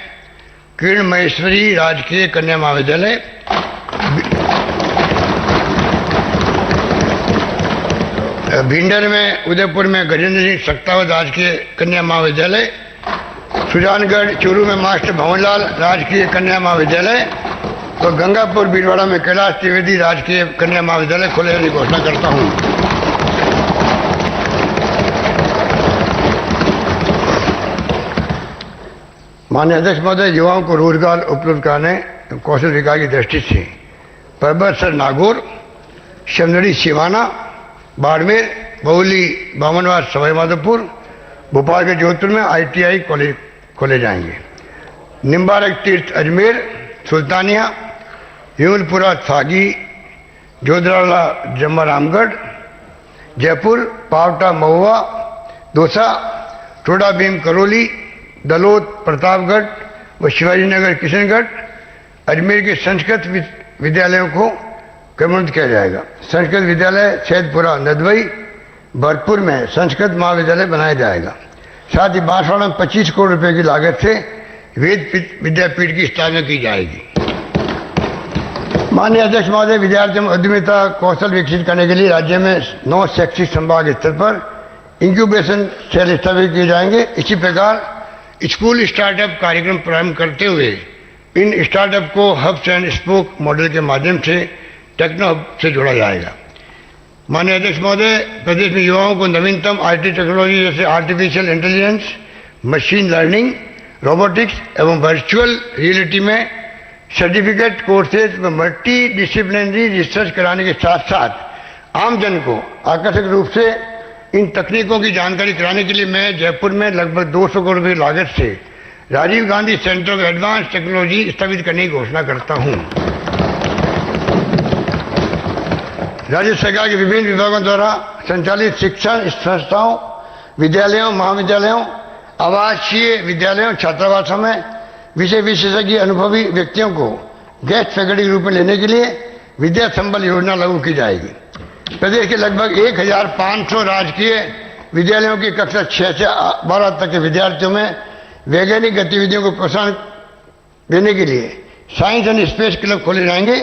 किरण महेश्वरी राजकीय कन्या महाविद्यालय, भिंडर में, उदयपुर में गजेंद्र सिंह सक्तावत राजकीय कन्या महाविद्यालय, सुजानगढ़, चूरू में मास्टर भवनलाल राजकीय कन्या महाविद्यालय, तो गंगापुर भीलवाड़ा में कैलाश त्रिवेदी राजकीय कन्या महाविद्यालय खोले जाने की घोषणा करता हूं। माननीय अध्यक्ष महोदय, युवाओं को रोजगार उपलब्ध कराने कौशल विकास की दृष्टि से परबतसर नागौर, शमदड़ी सिवाना, बाड़मेर, बौली, बामनवास, सवाईमाधोपुर, भोपाल के जोधपुर में ITI कॉलेज खोले जाएंगे। निम्बारक तीर्थ अजमेर, सुल्तानिया, यूलपुरा थागी, जोधराला जम्मा रामगढ़, जयपुर, पावटा महुआ, दौसा, टोडा भीम करौली, दलोद प्रतापगढ़ व शिवाजी नगर किशनगढ़, अजमेर के संस्कृत विद्यालयों को क्रमबद्ध किया जाएगा। संस्कृत विद्यालय सैदपुरा नदवई, भरतपुर में संस्कृत महाविद्यालय बनाया जाएगा। साथ ही बांसवाड़ा में 25 करोड़ रुपए की लागत से वेद विद्यापीठ की स्थापना की जाएगी। माननीय अध्यक्ष महोदय, विद्यार्थियों में उद्यमिता कौशल विकसित करने के लिए राज्य में 9 शैक्षिक संभाग स्तर पर इंक्यूबेशन सेल स्थापित किए जाएंगे। इसी प्रकार स्कूल स्टार्टअप कार्यक्रम प्रारंभ करते हुए इन स्टार्टअप को हब्स एंड स्पोक मॉडल के माध्यम से टेक्नो हब से जोड़ा जाएगा। माननीय अध्यक्ष महोदय, प्रदेश में युवाओं को नवीनतम IT टेक्नोलॉजी जैसे artificial intelligence, machine learning, robotics एवं वर्चुअल रियलिटी में सर्टिफिकेट कोर्सेज व मल्टी डिसिप्लिनरी रिसर्च कराने के साथ साथ आमजन को आकर्षक रूप से इन तकनीकों की जानकारी कराने के लिए मैं जयपुर में लगभग 200 करोड़ रुपये लागत से Rajiv Gandhi centre of advance technology स्थापित करने की घोषणा करता हूं। राज्य सरकार के विभिन्न विभागों द्वारा संचालित शिक्षण संस्थाओं, विद्यालयों, महाविद्यालयों, आवासीय विद्यालयों, छात्रावासों में विषय विशेषज्ञ अनुभवी व्यक्तियों को गेस्ट फैकल्टी के रूप में लेने के लिए विद्या संबल योजना लागू की जाएगी। प्रदेश के लगभग 1500 राजकीय विद्यालयों की कक्षा 6 से 12 तक के विद्यार्थियों में वैज्ञानिक गतिविधियों को प्रोत्साहन देने के लिए साइंस एंड स्पेस क्लब खोले जाएंगे।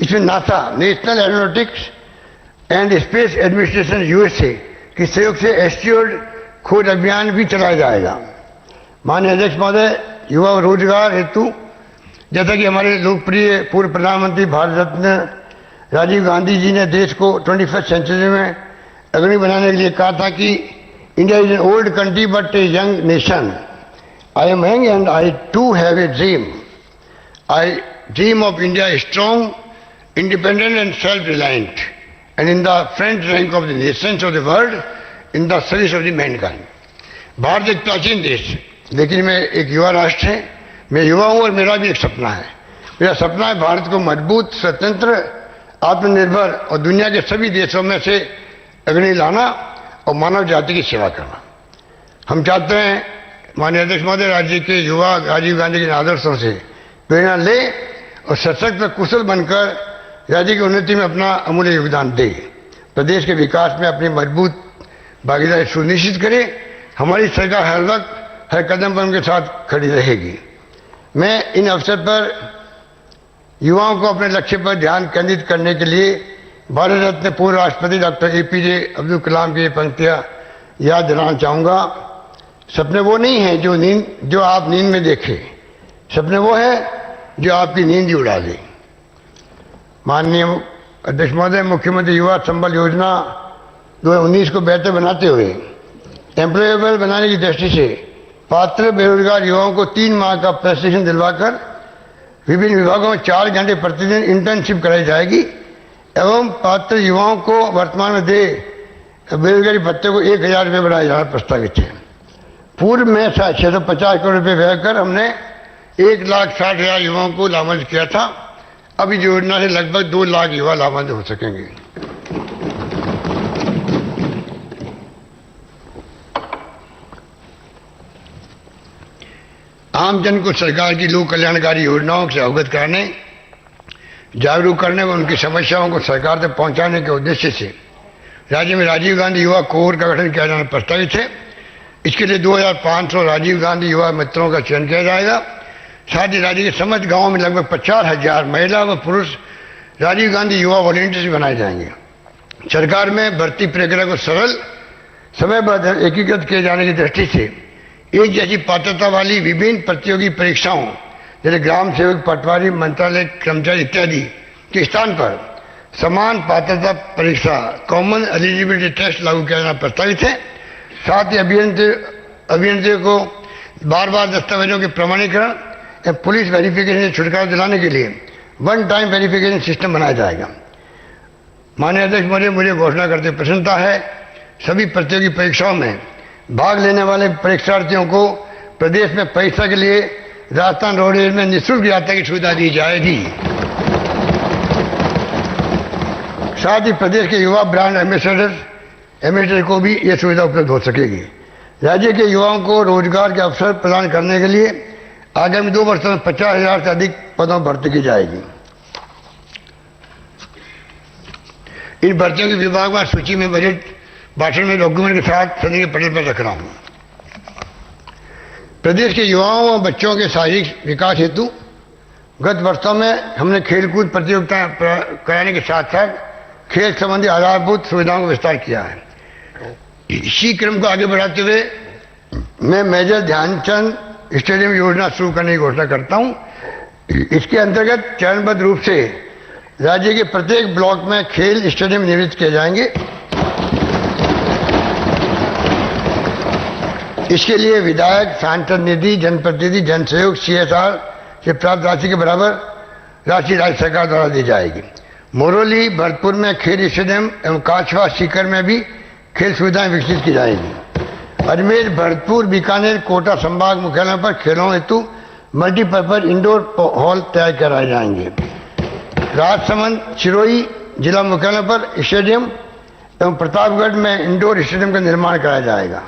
इसमें NASA, national aeronautics and space administration USA के सहयोग से एस्ट्रोइड खोज अभियान भी चलाया जाएगा। माननीय अध्यक्ष महोदय, युवा रोजगार हेतु जैसा कि हमारे लोकप्रिय पूर्व प्रधानमंत्री भारत रत्न राजीव गांधी जी ने देश को 21st सेंचुरी में अग्रणी बनाने के लिए कहा था कि India is an old country but a young nation. I am young and I too have a dream. I dream of India strong, independent and self reliant and in the front rank of the nations of the world in the service of the mankind. Bharat एक प्राचीन देश है, लेकिन मैं एक युवा राष्ट्र है। मैं युवा हूं और मेरा भी एक सपना है। मेरा सपना है भारत को मजबूत, स्वतंत्र, आत्मनिर्भर और दुनिया के सभी देशों में से अग्रणी लाना और मानव जाति की सेवा करना। हम चाहते हैं माननीय अध्यक्ष महोदय, राज्य के युवा राजीव गांधी के आदर्शों से प्रेरणा ले और सशक्त व कुशल बनकर राज्य की उन्नति में अपना अमूल्य योगदान दे। प्रदेश के विकास में अपनी मजबूत भागीदारी सुनिश्चित करे। हमारी सरकार हर वक्त, हर कदम पर उनके साथ खड़ी रहेगी। मैं इन अवसर पर युवाओं को अपने लक्ष्य पर ध्यान केंद्रित करने के लिए भारत रत्न पूर्व राष्ट्रपति डॉक्टर APJ अब्दुल कलाम की पंक्तियां याद दिलाना चाहूंगा। सपने वो नहीं है जो आप नींद में देखें, सपने वो है जो आपकी नींद ही उड़ा दे। माननीय अध्यक्ष महोदय, मुख्यमंत्री युवा संबल योजना 2019 को बेहतर बनाते हुए एम्प्लॉयबल बनाने की दृष्टि से पात्र बेरोजगार युवाओं को 3 माह का प्रशिक्षण दिलवाकर विभिन्न विभागों में 4 घंटे प्रतिदिन इंटर्नशिप कराई जाएगी एवं पात्र युवाओं को वर्तमान में दे बेरोजगारी भत्ते को 1000 रुपये बढ़ाया जाना प्रस्तावित है। पूर्व में 650 करोड़ रुपये व्यय कर हमने 1,60,000 युवाओं को लाभान्वित किया था। अब इस योजना से लगभग 2 लाख युवा लाभान्वित हो सकेंगे। आमजन को सरकार की लोक कल्याणकारी योजनाओं से अवगत कराने, जागरूक करने व उनकी समस्याओं को सरकार तक पहुंचाने के उद्देश्य से राज्य में राजीव गांधी युवा कोर का गठन किया जाना प्रस्तावित है। इसके लिए 2500 राजीव गांधी युवा मित्रों का चयन किया जाएगा। साथ ही राज्य के समस्त गांवों में लगभग 50,000 महिला व पुरुष राजीव गांधी युवा वॉलंटियर्स बनाए जाएंगे। सरकार में भर्ती प्रक्रिया को सरल, समयबद्ध, एकीकृत किए जाने की दृष्टि से एक जैसी पात्रता वाली विभिन्न प्रतियोगी परीक्षाओं जैसे ग्राम सेवक, पटवारी, मंत्रालय कर्मचारी इत्यादि के स्थान पर समान पात्रता परीक्षा कॉमन एलिजिबिलिटी टेस्ट लागू किया जाना प्रस्तावित है। साथ ही अभियंताओं को बार बार दस्तावेजों के प्रमाणीकरण या पुलिस वेरिफिकेशन से छुटकारा दिलाने के लिए वन टाइम वेरिफिकेशन सिस्टम बनाया जाएगा। माननीय अध्यक्ष महोदय, मुझे घोषणा करते प्रसन्नता है सभी प्रतियोगी परीक्षाओं में भाग लेने वाले परीक्षार्थियों को प्रदेश में परीक्षा के लिए राजस्थान रोडवेज में निःशुल्क यात्रा की सुविधा दी जाएगी। साथ ही प्रदेश के युवा ब्रांड एम्बेसडर को भी यह सुविधा उपलब्ध हो सकेगी। राज्य के युवाओं को रोजगार के अवसर प्रदान करने के लिए आगामी 2 वर्षों में 50,000 से अधिक पदों पर भर्ती की जाएगी। इन भर्तियों की विभागवार सूची में बजट भाषण में डॉक्यूमेंट के साथ सदन के पटल पर रख रहा हूं। प्रदेश के युवाओं और बच्चों के शारीरिक विकास हेतु गत वर्षों में हमने खेलकूद प्रतियोगिताएं कराने के साथ साथ खेल संबंधी आधारभूत सुविधाओं का विस्तार किया है। इसी क्रम को आगे बढ़ाते हुए मैं मेजर ध्यानचंद स्टेडियम योजना शुरू करने की घोषणा करता हूं। इसके अंतर्गत चरणबद्ध रूप से राज्य के प्रत्येक ब्लॉक में खेल स्टेडियम निर्मित किए जाएंगे। इसके लिए विधायक, सांसद निधि, जनप्रतिनिधि, जन सहयोग, CSR से प्राप्त राशि के बराबर राशि राज्य सरकार द्वारा दी जाएगी। मोरौली, भरतपुर में खेल स्टेडियम एवं काछवा, सीकर में भी खेल सुविधाएं विकसित की जाएगी। अजमेर, भरतपुर, बीकानेर, कोटा संभाग मुख्यालयों पर खेलों हेतु मल्टीपर्पज इंडोर हॉल तैयार कराए जाएंगे। राजसमंद, सिरोही जिला मुख्यालयों पर स्टेडियम एवं प्रतापगढ़ में इंडोर स्टेडियम का निर्माण कराया जाएगा।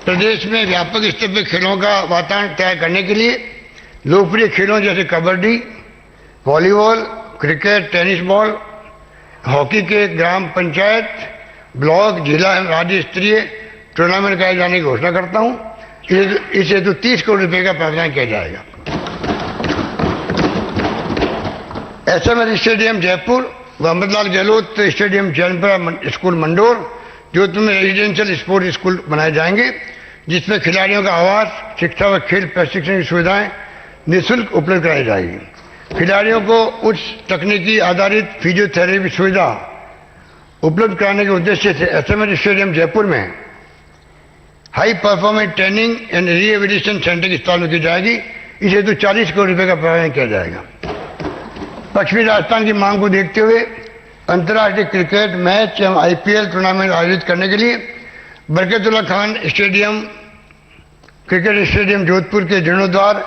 प्रदेश में व्यापक स्तर पर खेलों का वातावरण तैयार करने के लिए लोकप्रिय खेलों जैसे kabaddi, volleyball, cricket, tennis ball, hockey के ग्राम पंचायत, ब्लॉक, जिला एवं राज्य स्तरीय टूर्नामेंट कराए जाने की घोषणा करता हूं। इस हेतु 30 करोड़ रुपए का प्रावधान किया जाएगा। SMS स्टेडियम जयपुर व अमृतलाल गहलोत स्टेडियम जैनपुरा स्कूल मंडोर, जोधपुर में रेजिडेंशियल स्पोर्ट्स स्कूल बनाए जाएंगे जिसमें खिलाड़ियों का आवास, शिक्षा व खेल प्रशिक्षण की सुविधाएं निःशुल्क उपलब्ध कराई जाएगी। खिलाड़ियों को उच्च तकनीकी आधारित फिजियोथेरेपी सुविधा उपलब्ध कराने के उद्देश्य से SMS स्टेडियम जयपुर में high performance training and rehabilitation centre की स्थापना की जाएगी। इस हेतु 40 करोड़ रुपए का प्रावधान किया जाएगा। पश्चिमी राजस्थान की मांग को देखते हुए अंतर्राष्ट्रीय क्रिकेट मैच एवं IPL टूर्नामेंट आयोजित करने के लिए Barkatullah Khan stadium, cricket stadium Jodhpur के जीर्णोद्वार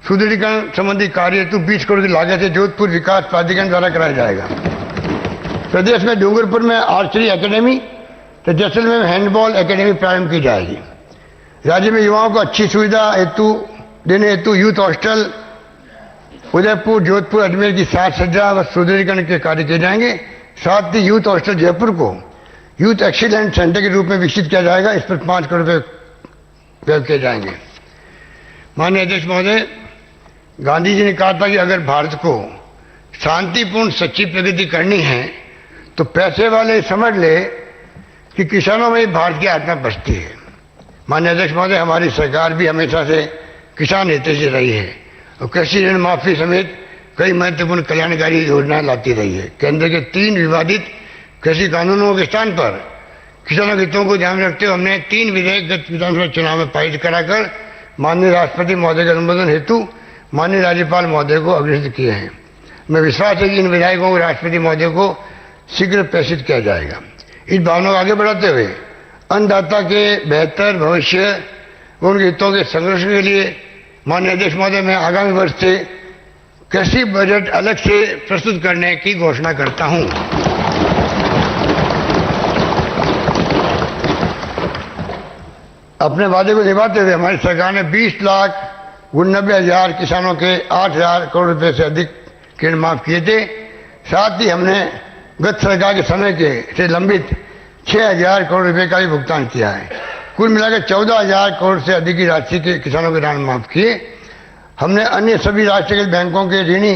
सुदृढ़ीकरण संबंधी कार्य हेतु 20 करोड़ की लागत से जोधपुर विकास प्राधिकरण द्वारा कराया जाएगा। प्रदेश में डूंगरपुर में आर्चरी एकेडमी तो जैसलमेर में हैंडबॉल एकेडमी प्रारंभ की जाएगी। राज्य में युवाओं को अच्छी सुविधा देने हेतु यूथ हॉस्टल उदयपुर, जोधपुर, अजमेर की 7 सज्जा व सुदृढ़ीकरण के कार्य किए जाएंगे। साथ ही यूथ हॉस्टल जयपुर को यूथ एक्सीलेंस सेंटर के रूप में विकसित किया जाएगा। इस पर 5 करोड़ रुपए व्यय किए जाएंगे। माननीय अध्यक्ष महोदय, गांधी जी ने कहा था कि अगर भारत को शांतिपूर्ण सच्ची प्रगति करनी है तो पैसे वाले समझ ले कि किसानों में ही भारत की आत्मा बसती है। माननीय अध्यक्ष महोदय, हमारी सरकार भी हमेशा से किसान हितैषी रही है और कृषि ऋण माफी समेत कई महत्वपूर्ण कल्याणकारी योजनाएं लाती रही है। केंद्र के 3 विवादित कृषि कानूनों के स्थान पर किसानों के हितों को ध्यान में रखते हुए हमने 3 विधेयक गत विधानसभा चुनाव में पारित कराकर माननीय राष्ट्रपति महोदय के अनुमोदन हेतु माननीय राज्यपाल महोदय को अग्रसित किए हैं। मैं विश्वास है कि इन विधायकों को राष्ट्रपति महोदय को शीघ्र प्रेषित किया जाएगा। इस भावना को आगे बढ़ाते हुए अन्नदाता के बेहतर भविष्य व उनके हितों के संरक्षण के लिए माननीय अध्यक्ष महोदय, मैं आगामी वर्ष से कृषि बजट अलग से प्रस्तुत करने की घोषणा करता हूं। अपने वादे को निभाते हुए हमारी सरकार ने 20,89,000 किसानों के 8,000 करोड़ रुपए से अधिक ऋण माफ किए थे। साथ ही हमने गत सरकार के समय के से लंबित 6,000 करोड़ रुपए का भी भुगतान किया है। कुल मिलाकर 14,000 करोड़ से अधिक की राशि के किसानों के ऋण माफ किए। हमने अन्य सभी राष्ट्रीय बैंकों के ऋणी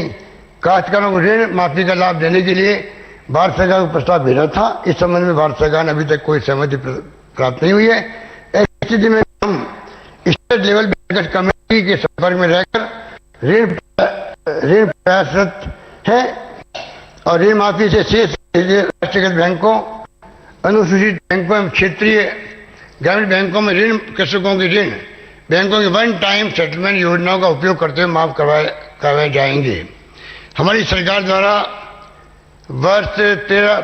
काश्तकारों को ऋण माफी का लाभ देने के लिए भारत सरकार को प्रस्ताव भेजा था। इस संबंध में भारत सरकार ने अभी तक कोई सहमति प्राप्त नहीं हुई है। ऐसी स्थिति में हम स्टेट लेवल बैंकर्स कमेटी के संपर्क में रहकर ऋण प्रयासरत है और ऋण माफी से शेष राष्ट्रीयकृत बैंकों, अनुसूचित बैंकों एवं क्षेत्रीय ग्रामीण बैंकों में ऋण कृषकों के ऋण बैंकों की वन टाइम सेटलमेंट योजनाओं का उपयोग करते हुए माफ करवाए जाएंगे। हमारी सरकार द्वारा वर्ष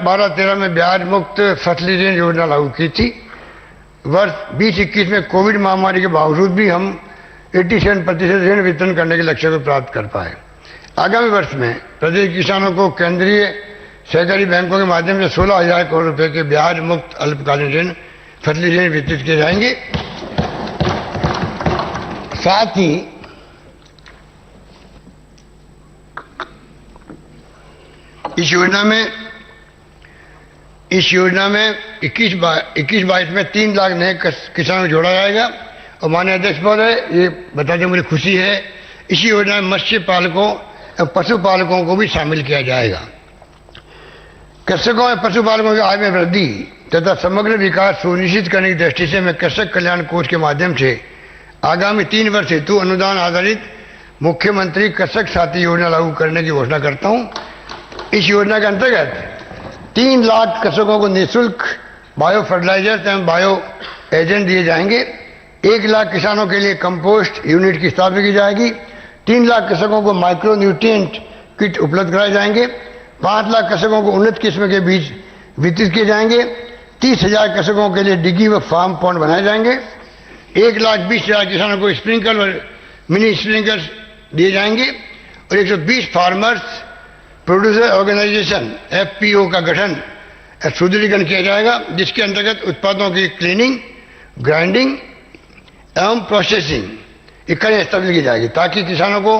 12-13 में ब्याज मुक्त फसली ऋण योजना लागू की थी। वर्ष 2021 में कोविड महामारी के बावजूद भी हम 87% ऋण वितरण करने के लक्ष्य को प्राप्त कर पाए। आगामी वर्ष में प्रदेश किसानों को केंद्रीय सहकारी बैंकों के माध्यम से 16,000 करोड़ रुपए के ब्याज मुक्त अल्पकालीन ऋण फसली ऋण वितरित किए जाएंगे। साथ ही इस योजना में 21-22 में 3 लाख नए किसानों को जोड़ा जाएगा। और माननीय अध्यक्ष महोदय, ये बताते मुझे खुशी है, इसी योजना में मत्स्य पालकों और पशुपालकों को भी शामिल किया जाएगा। कृषकों और पशुपालकों की आय में वृद्धि तथा समग्र विकास सुनिश्चित करने की दृष्टि से मैं कृषक कल्याण कोष के माध्यम से आगामी 3 वर्ष हेतु अनुदान आधारित मुख्यमंत्री कृषक साथी योजना लागू करने की घोषणा करता हूं। इस योजना के अंतर्गत 3 लाख कृषकों को निःशुल्क बायो फर्टिलाइजर एवं बायो एजेंट दिए जाएंगे। 1 लाख किसानों के लिए कंपोस्ट यूनिट की स्थापना की जाएगी। 3 लाख कृषकों को माइक्रो न्यूट्रिएंट किट उपलब्ध कराए जाएंगे। 5 लाख कृषकों को उन्नत किस्म के बीज वितरित किए जाएंगे। 30,000 कृषकों के लिए डिगी व फार्म पॉन्ड बनाए जाएंगे। 1,20,000 किसानों को स्प्रिंकल और मिनी स्प्रिंकलर दिए जाएंगे और 120 फार्मर्स प्रोड्यूसर ऑर्गेनाइजेशन FPO का गठन सुदृढ़ीकरण किया जाएगा, जिसके अंतर्गत उत्पादों की क्लीनिंग, ग्राइंडिंग एवं प्रोसेसिंग इकाई स्थापित की जाएगी ताकि किसानों को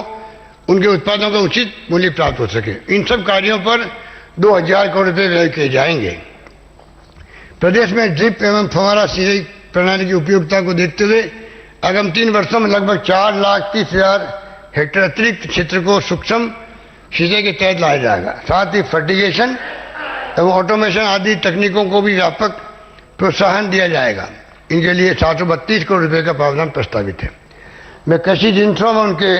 उनके उत्पादों का उचित मूल्य प्राप्त हो सके। इन सब कार्यों पर 2,000 करोड़ रुपए व्यय किए जाएंगे। प्रदेश में ड्रिप एवं फव्वारा सिंचाई प्रणाली की उपयोगिता को देखते हुए आगामी 3 वर्षों में लगभग 4,30,000 हेक्टेयर अतिरिक्त क्षेत्र को सूक्ष्म सिंचाई के तहत लाया जाएगा। साथ ही फर्टिगेशन एवं ऑटोमेशन आदि तकनीकों को भी व्यापक प्रोत्साहन दिया जाएगा। इनके लिए 732 करोड़ रुपए का प्रावधान प्रस्तावित है। मैं कृषि जिन्सों में उनके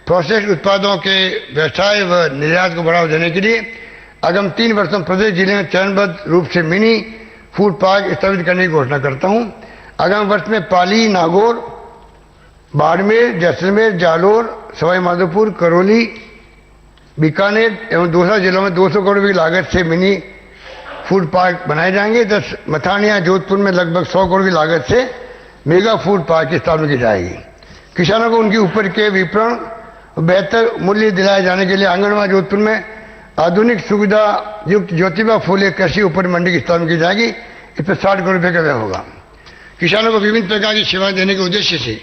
प्रोसेस उत्पादों के व्यवसाय व निर्यात को बढ़ावा देने के लिए आगामी 3 वर्षों में प्रदेश जिले में चरणबद्ध रूप से मिनी फूड पार्क स्थापित करने की घोषणा करता हूं। आगामी वर्ष में पाली, नागौर, बाड़मेर, जैसलमेर, जालोर, सवाई माधोपुर, करौली, बीकानेर एवं दूसरा जिलों में 200 करोड़ रुपए की लागत से मिनी फूड पार्क बनाए जाएंगे। मथानिया, जोधपुर में लगभग 100 करोड़ की लागत से मेगा फूड पार्क की स्थापना की जाएगी। किसानों को उनकी उपज के विपणन बेहतर मूल्य दिलाए जाने के लिए आंगनबाड़ी जोधपुर में आधुनिक सुविधा युक्त ज्योतिबा फूले कृषि उपज मंडी की स्थापना की जाएगी। इस पर 60 करोड़ रुपए का व्यय होगा। किसानों को विभिन्न प्रकार की सेवाएं देने के उद्देश्य से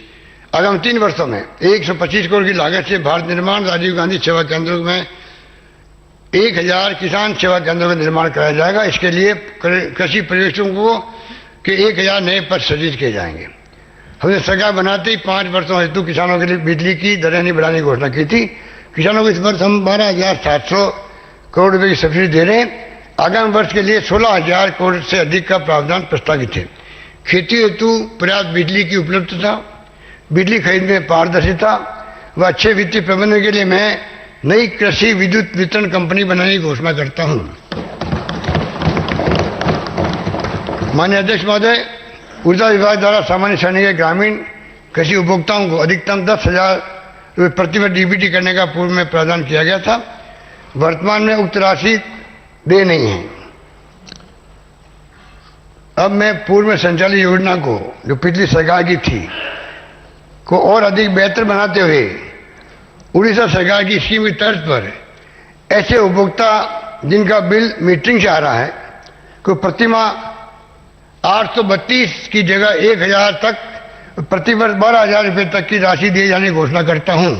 आगामी 3 वर्षों में 125 करोड़ की लागत से भारत निर्माण राजीव गांधी सेवा केंद्रों में 1,000 किसान सेवा केंद्रों का निर्माण कराया जाएगा। इसके लिए कृषि पर्यवेक्षकों के 1,000 नए पद सृजित किए जाएंगे। हमने सरकार बनाते ही 5 वर्षों हेतु किसानों के लिए बिजली की दरें नहीं बढ़ाने की घोषणा की थी। किसानों को इस वर्ष हम 12,700 करोड़ रुपए की सब्सिडी दे रहे हैं। आगामी वर्ष के लिए 16,000 करोड़ से अधिक का प्रावधान प्रस्तावित है। खेती हेतु पर्याप्त बिजली की उपलब्धता, बिजली खरीदने में पारदर्शिता व अच्छे वित्तीय प्रबंधन के लिए मैं नई कृषि विद्युत वितरण कंपनी बनाने की घोषणा करता हूं। माननीय अध्यक्ष महोदय, ऊर्जा विभाग द्वारा सामान्य श्रेणी के ग्रामीण कृषि उपभोक्ताओं को अधिकतम 10,000 रुपये प्रति वर्ष डीबीटी करने का पूर्व में प्रावधान किया गया था। वर्तमान में उक्त राशि दे नहीं है। अब मैं पूर्व में संचालित योजना को, जो पिछली सरकार की थी, को और अधिक बेहतर बनाते हुए उड़ीसा सरकार की स्कीम की तर्ज पर ऐसे उपभोक्ता जिनका बिल मीटरिंग से आ रहा है को प्रतिमाह 832 की जगह 1,000 तक प्रति वर्ष 12,000 रुपये तक की राशि दिए जाने की घोषणा करता हूं।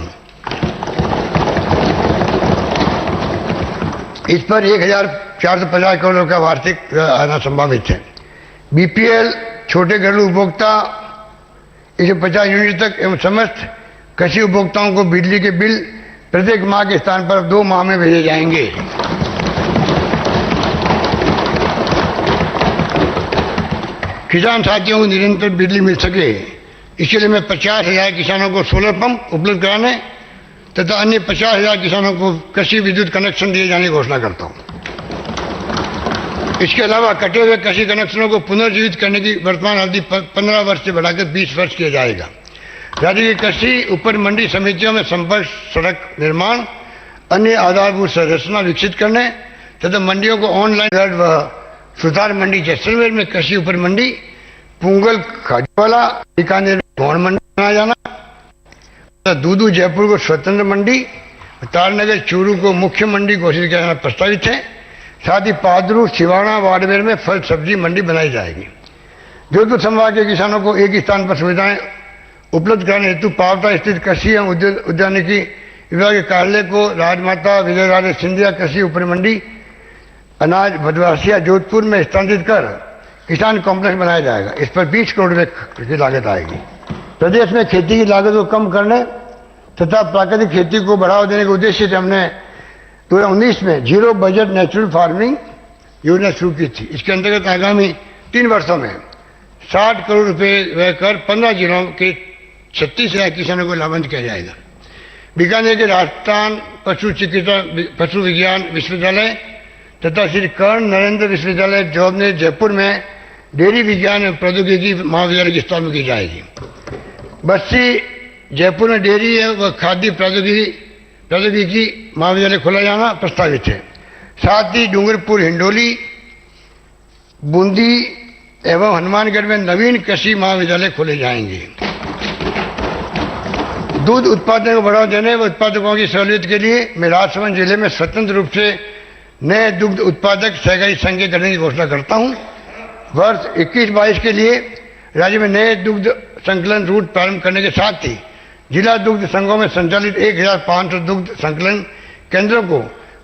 इस पर 1,450 करोड़ का वार्षिक आना संभावित है। बीपीएल छोटे घरेलू उपभोक्ता 150 यूनिट तक एवं समस्त कृषि उपभोक्ताओं को बिजली के बिल प्रत्येक माह के स्थान पर 2 माह में भेजे जाएंगे। किसान साथियों को निरंतर बिजली मिल सके, इसके लिए मैं 50,000 किसानों को सोलर पंप उपलब्ध कराने तथा अन्य 50,000 किसानों को कृषि विद्युत कनेक्शन दिए जाने की घोषणा करता हूं। इसके अलावा कटे हुए कृषि कनेक्शनों को पुनर्जीवित करने की वर्तमान अवधि 15 वर्ष से बढ़ाकर 20 वर्ष किया जाएगा। राज्य की कृषि उपज मंडी समितियों में संपर्क सड़क निर्माण, अन्य आधारभूत संरचना विकसित करने तथा मंडियों को ऑनलाइन व सुधार मंडी जैसलमेर में कृषि उपज मंडी, पुंगल खाजवाला बीकानेर में गौण मंडी बनाया जाना तथा दूदू जयपुर को स्वतंत्र मंडी, तारनगर चूरू को मुख्य मंडी घोषित किया जाना प्रस्तावित है। साथ ही पादरू सिवाना बाड़मेर में फल सब्जी मंडी बनाई जाएगी। जोधपुर संभाग के किसानों को एक ही स्थान पर सुविधाएं उपलब्ध कराने हेतु पावटा स्थित कृषि एवं उद्यानिकी विभाग के कार्यालय को राजमाता विजयराजे सिंधिया कृषि उपज मंडी अनाज भदवासिया जोधपुर में स्थानांतरित कर किसान कॉम्प्लेक्स बनाया जाएगा। इस पर 20 करोड़ रुपये की लागत आएगी। प्रदेश में खेती की लागत को कम करने तथा प्राकृतिक खेती को बढ़ावा देने के उद्देश्य से हमने 2019 में जीरो बजट नेचुरल फार्मिंग योजना शुरू की थी। इसके अंतर्गत आगामी 3 वर्षों में 60 करोड़ रुपए व्यय कर 15 जिलों के 36,000 किसानों को लाभान्वित किया जाएगा। बीकानेर के राजस्थान पशु विज्ञान विश्वविद्यालय तथा श्री कर्ण नरेंद्र विश्वविद्यालय जोबनेर जयपुर में डेयरी विज्ञान एवं प्रौद्योगिकी महाविद्यालय की स्थापना की जाएगी। बस्सी जयपुर में डेयरी व खाद्य प्रौद्योगिकी महाविद्यालय खोला जाना प्रस्तावित है। साथ ही डूंगरपुर, हिंडोली, बूंदी एवं हनुमानगढ़ में नवीन कृषि महाविद्यालय खोले जाएंगे। दूध उत्पादन को बढ़ावा देने व उत्पादकों की सहूलियत के लिए मैं राजसमंद जिले में स्वतंत्र रूप से नए दुग्ध उत्पादक सहकारी संघ के गठन की घोषणा करता हूं। वर्ष 21-22 के लिए राज्य में नए दुग्ध संकलन रूट प्रारंभ करने के साथ ही जिला दुग्ध संघों में संचालित 1,500 दुग्ध संकलन केंद्रों को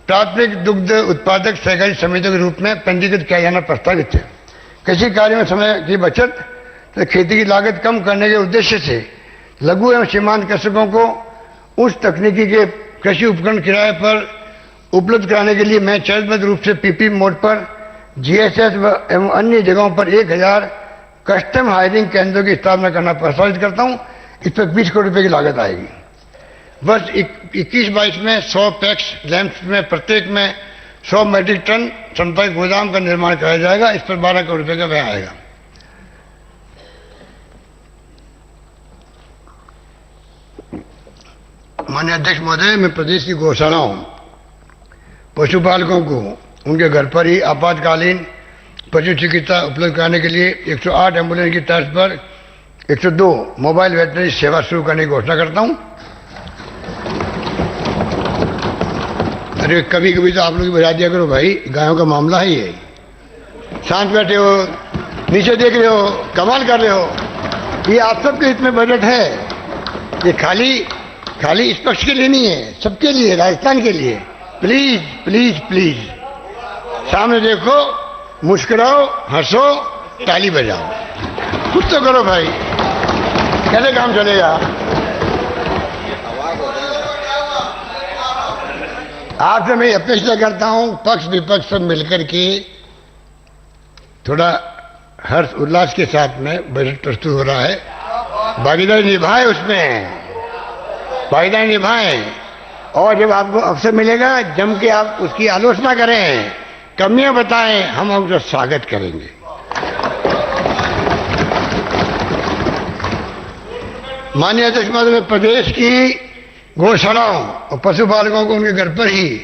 प्राथमिक दुग्ध उत्पादक सहकारी समितियों के रूप में पंजीकृत किया जाना प्रस्तावित है। कृषि कार्य में समय की बचत तथा खेती की लागत कम करने के उद्देश्य से लघु एवं सीमांत कृषकों को उच्च तकनीकी के कृषि उपकरण किराए पर उपलब्ध कराने के लिए मैं चरणबद्ध रूप से पीपी मोड पर जीएसएस एवं अन्य जगहों पर 1,000 कस्टम हायरिंग केंद्रों की स्थापना करना प्रस्तावित करता हूं। इस पर 20 करोड़ रुपए की लागत आएगी। वर्ष 21-22 में 100 पैक्स लैंप्स में प्रत्येक में 100 मेट्रिक टन क्षमता के गोदाम का निर्माण कराया जाएगा। इस पर 12 करोड़ रुपए का व्यय आएगा। माननीय अध्यक्ष महोदय, मैं प्रदेश की गौशालाओं पशुपालकों को उनके घर पर ही आपातकालीन पशु चिकित्सा उपलब्ध कराने के लिए 108 एम्बुलेंस की तर्ज पर 102 मोबाइल वेटनरी सेवा शुरू करने की घोषणा करता हूं। अरे कभी कभी तो आप लोग बजा दिया करो भाई, गायों का मामला है ये। शांत बैठे हो, नीचे देख रहे हो, कमाल कर रहे हो। ये आप सबके हित में बजट है। ये खाली इस पक्ष के लिए नहीं है, सबके लिए, राजस्थान के लिए। प्लीज प्लीज प्लीज सामने देखो, मुस्कुराओ, हंसो, ताली बजाओ, कुछ तो करो भाई, कैसे काम चलेगा। आपसे मैं अपेक्षा करता हूं पक्ष विपक्ष सब मिलकर के थोड़ा हर्ष उल्लास के साथ में बजट प्रस्तुत हो रहा है, भागीदारी निभाए, उसमें भागीदारी निभाएं और जब आपको अवसर मिलेगा जम के आप उसकी आलोचना करें, कमियां बताएं, हम उसका स्वागत करेंगे। माननीय अध्यक्ष महोदय, में प्रदेश की गौशालाओं और पशुपालकों को उनके घर पर ही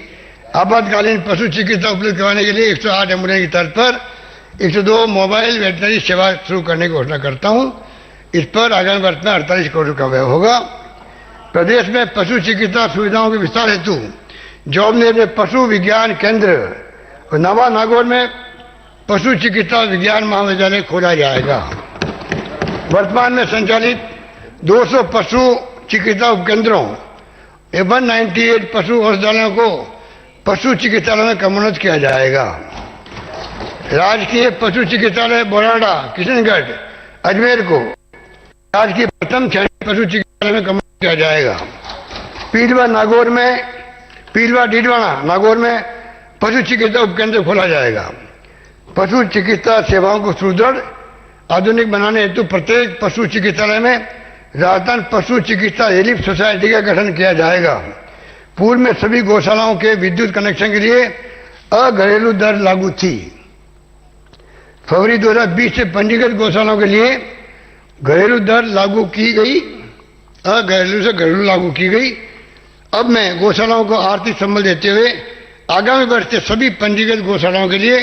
आपातकालीन पशु चिकित्सा उपलब्ध करवाने के लिए 108 एम्बुलेंस की तर्ज पर 102 मोबाइल वेटनरी सेवा शुरू करने की घोषणा करता हूं। इस पर आगामी वर्ष में 48 करोड़ का व्यय होगा। प्रदेश में पशु चिकित्सा सुविधाओं के विस्तार हेतु जोबनेर में पशु विज्ञान केंद्र और नवा नागौर में पशु चिकित्सा विज्ञान महाविद्यालय खोला जाएगा। वर्तमान में संचालित 200 पशु चिकित्सा उपकेंद्रों एवं 198 पशु औषधालयों को पशु चिकित्सालय में क्रमोन्नत किया जाएगा। राजकीय पशु चिकित्सालय बोराडा, किशनगढ़, अजमेर को राजकीय प्रथम श्रेणी पशु चिकित्सालय में क्रमोन्नत किया जाएगा। पीलवा डीडवाना नागौर में पशु चिकित्सा उपकेंद्र खोला जाएगा। पशु चिकित्सा सेवाओं को सुदृढ़ आधुनिक बनाने हेतु प्रत्येक पशु चिकित्सालय में राजस्थान पशु चिकित्सा रिलीफ सोसाइटी का गठन किया जाएगा। पूर्व में सभी गौशालाओं के विद्युत कनेक्शन के लिए अघरेलू दर लागू थी। फरवरी 2020 से पंजीकृत गौशालाओं के लिए घरेलू दर लागू की गई, अघरेलू से घरेलू लागू की गई। अब मैं गौशालाओं को आर्थिक संबल देते हुए आगामी वर्ष से सभी पंजीकृत गौशालाओं के लिए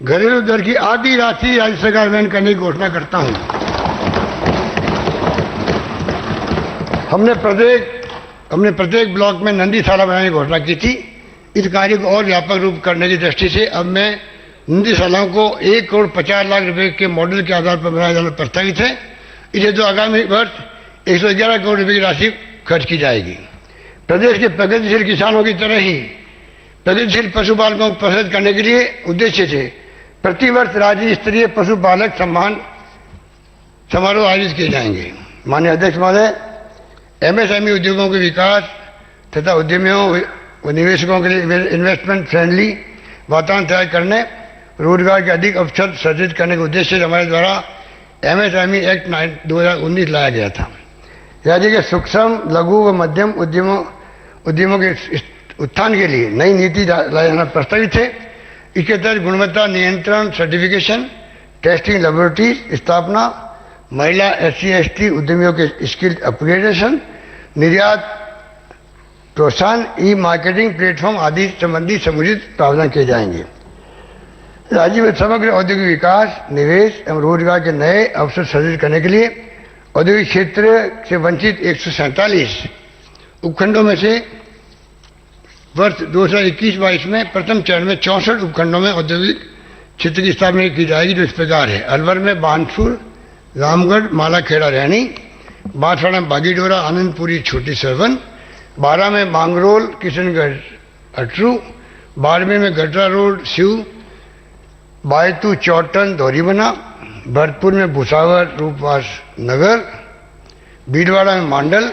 घरेलू दर की आधी राशि राज्य सरकार वहन करने की घोषणा करता हूं। हमने प्रत्येक ब्लॉक में नंदीशाला बनाने की घोषणा की थी। इस कार्य को और व्यापक रूप करने की दृष्टि से अब मैं नंदीशालाओं को 1,50,00,000 रुपए के मॉडल के आधार पर बनाया जाना प्रस्तावित है। इसे तो आगामी वर्ष 111 करोड़ रुपए की राशि खर्च की जाएगी। प्रदेश के प्रगतिशील किसानों की तरह ही प्रगतिशील पशुपालकों को प्रोत्साहित करने के लिए उद्देश्य से प्रतिवर्ष राज्य स्तरीय पशुपालक सम्मान समारोह आयोजित किए जाएंगे। माननीय अध्यक्ष महोदय, एमएसएमई उद्योगों के विकास तथा उद्यमियों व निवेशकों के लिए इन्वेस्टमेंट फ्रेंडली वातावरण तैयार करने, रोजगार के अधिक अवसर सृजित करने के उद्देश्य से हमारे द्वारा एमएसएमई एक्ट 2019 लाया गया था। राज्य के सूक्ष्म, लघु व मध्यम उद्यमों के उत्थान के लिए नई नीति लाया जाना प्रस्तावित है। इसके तहत गुणवत्ता नियंत्रण सर्टिफिकेशन, टेस्टिंग लेबोरेटरीज स्थापना, महिला SC/ST उद्यमियों के स्किल अपग्रेडेशन, निर्यात प्रोत्साहन, ई मार्केटिंग प्लेटफॉर्म आदि संबंधी समुचित प्रावधान किए जाएंगे। राज्य में समग्र औद्योगिक विकास, निवेश एवं रोजगार के नए अवसर सृजित करने के लिए औद्योगिक क्षेत्र से वंचित 147 उपखंडों में से वर्ष 2021-22 में प्रथम चरण में 64 उपखंडों में औद्योगिक क्षेत्र की स्थापना की जाएगी, जो इस प्रकार है। अलवर में बानसूर, रामगढ़, मालाखेड़ा, रैनी, बांसवाड़ा में बागीडोरा, आनंदपुरी, छोटी सरवन, बारा में मांगरोल, किशनगढ़, अटरू, बाड़मेर में गडरा रोड, सिव, बायतू, चौटन, धौरीबना, भरतपुर में भुसावर, रूपवास नगर, भीलवाड़ा में मांडल,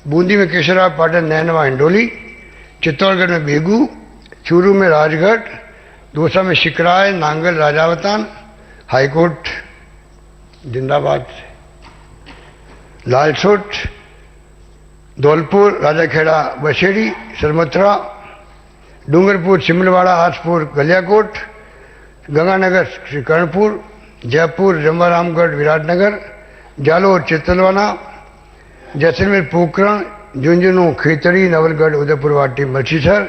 बूंदी में केशरा, पाटन, नैनवा, इंडोली, चित्तौड़गढ़ में बेगू, चूरू में राजगढ़, दौसा में शिकराय, नांगल, राजावतान, हाईकोर्ट जिंदाबाद, लालसोट, धौलपुर, राजाखेड़ा, बसेड़ी, सरमथरा, डूंगरपुर, सिमलवाड़ा, आसपुर, गलियाकोट, गंगानगर, श्रीकरणपुर, जयपुर, जमवारामगढ़, विराटनगर, जालोर, चित्तलवाना, जैसलमेर, पोखरण, झुंझुनू, खेतड़ी, नवलगढ़, उदयपुर वाटी, मछीसर,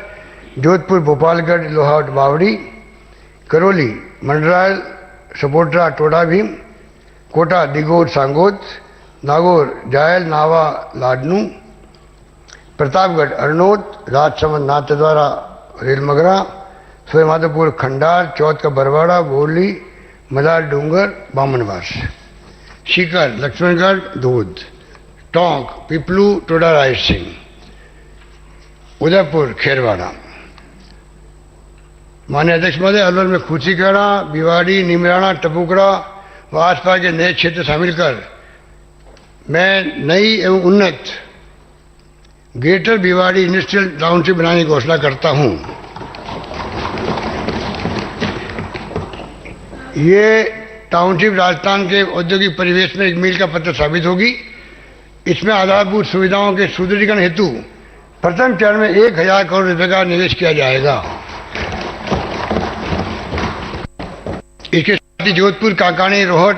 जोधपुर, भोपालगढ़, लोहावट, बावड़ी, करौली, मंडरायल, सपोटरा, टोडा भीम, कोटा, दिगोर, सांगोद, नागौर, जायल, नावा, लाडनू, प्रतापगढ़, अरनोद, राजसमंद, नाथद्वारा, रेलमगरा, सवाईमाधोपुर, खंडार, चौथ का बरवाड़ा, बोरली, मदार डूंगर, बामनवास, सीकर, लक्ष्मणगढ़, दूध, टोंक, पिपलू, टोडा राय सिंह, उदयपुर, खेरवाड़ा। माननीय अध्यक्ष महोदय, अलवर में खूसीखेड़ा, भिवाड़ी, निमराना, टपुकड़ा व आसपास के नए क्षेत्र शामिल कर मैं नई एवं उन्नत ग्रेटर भिवाड़ी इंडस्ट्रियल टाउनशिप बनाने की घोषणा करता हूं। ये टाउनशिप राजस्थान के औद्योगिक परिवेश में एक मील का पत्थर साबित होगी। इसमें आधारभूत सुविधाओं के सुदृढ़ीकरण हेतु प्रथम चरण में 1,000 करोड़ रुपए का निवेश किया जाएगा। इसके साथ ही जोधपुर, काकानी, रोहट,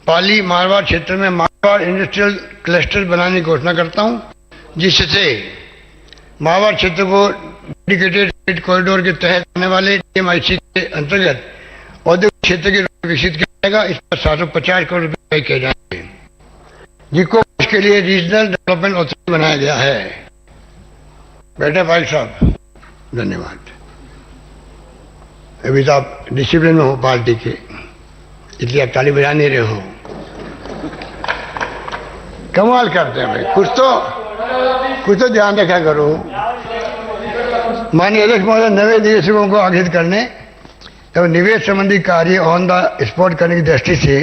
पाली, मारवाड़ क्षेत्र में मारवाड़ इंडस्ट्रियल क्लस्टर बनाने की घोषणा करता हूं, जिससे मारवाड़ क्षेत्र को डेडिकेटेड ट्रेड कॉरिडोर के तहत आने वाले DMIC के अंतर्गत औद्योगिक क्षेत्र के रूप में विकसित किया जाएगा। इस पर 750 करोड़ रुपए किए जाएंगे, जिसको इसके लिए रीजनल डेवलपमेंट अथॉरिटी बनाया गया है। बैठे भाई साहब, धन्यवाद। अभी तो आप डिसिप्लिन में हो पार्टी के, इसलिए आप ताली बजा नहीं रहे हो। कमाल करते हैं भाई, कुछ तो ध्यान रखा करो। माननीय अध्यक्ष महोदय, नए निवेशकों को आकर्षित करने एवं निवेश संबंधी कार्य ऑन द स्पॉट करने की दृष्टि से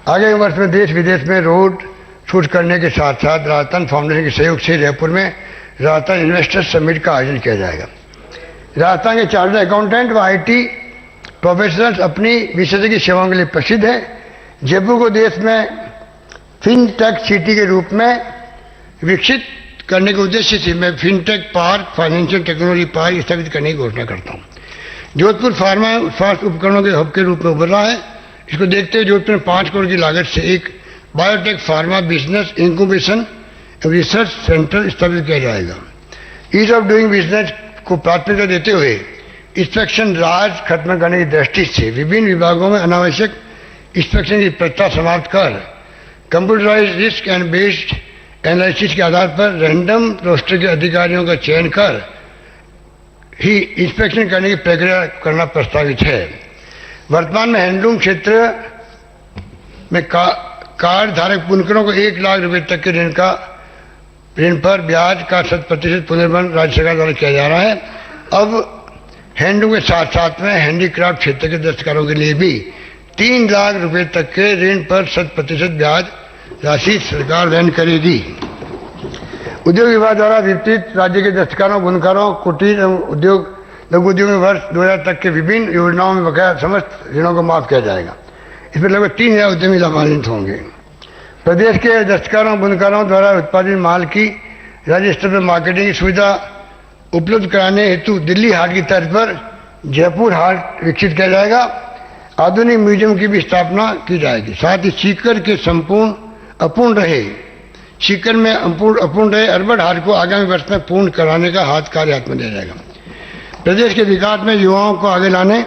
आगामी वर्ष में देश विदेश में रोड शूट करने के साथ साथ राजस्थान फाउंडेशन के सहयोग से जयपुर में राजस्थान इन्वेस्टर्स समिट का आयोजन किया जाएगा। राजस्थान के चार्टर्ड अकाउंटेंट व IT प्रोफेशनल्स अपनी विशेषज्ञ सेवाओं के लिए प्रसिद्ध है। जयपुर को देश में फिनटेक सिटी के रूप में विकसित करने के उद्देश्य से मैं fintech park, financial technology park स्थापित करने की घोषणा करता हूँ। जोधपुर फार्मा स्वास्थ्य उपकरणों के हब के रूप में उभर रहा है। इसको देखते हुए जोधपुर में 5 करोड़ की लागत से एक biotech pharma business incubation research centre स्थापित किया जाएगा। ईज ऑफ डूइंग बिजनेस को प्राथमिकता देते हुए इंस्पेक्शन राज खत्म करने की दृष्टि से विभिन्न विभागों में अनावश्यक इंस्पेक्शन की प्रथा समाप्त कर computerize risk and based analysis के आधार पर रैंडम रोस्टर के अधिकारियों का चयन कर ही इंस्पेक्शन करने की प्रक्रिया करना प्रस्तावित है। वर्तमान में हैंडलूम क्षेत्र में कार्ड धारक बुनकरों को 1 लाख रुपए तक के ऋण पर ब्याज का 100% पुनर्वन राज्य सरकार द्वारा किया जा रहा है। अब हैंडलूम के साथ साथ में हैंडीक्राफ्ट क्षेत्र के दस्तकारों के लिए भी 3 लाख रुपए तक के ऋण पर 100% ब्याज राशि सरकार वहन करेगी। उद्योग विभाग द्वारा वितरित राज्य के दस्तकारों, बुनकरों, कुटीर उद्योग, लघु उद्योग में वर्ष 2000 तक के विभिन्न योजनाओं में बकाया समस्त ऋणों को माफ किया जाएगा। इसमें लगभग 3000 उद्यमी लाभान्वित होंगे। प्रदेश के दस्तकारों, बुनकरों द्वारा उत्पादित माल की राज्य स्तर पर मार्केटिंग की सुविधा उपलब्ध कराने हेतु दिल्ली हाट की तर्ज पर जयपुर हाट विकसित किया जाएगा। आधुनिक म्यूजियम की भी स्थापना की जाएगी। साथ ही सीकर के अपूर्ण रहे अर्बन हाट को आगामी वर्ष में पूर्ण कराने का कार्य हाथ में लिया जाएगा। प्रदेश के विकास में युवाओं को आगे लाने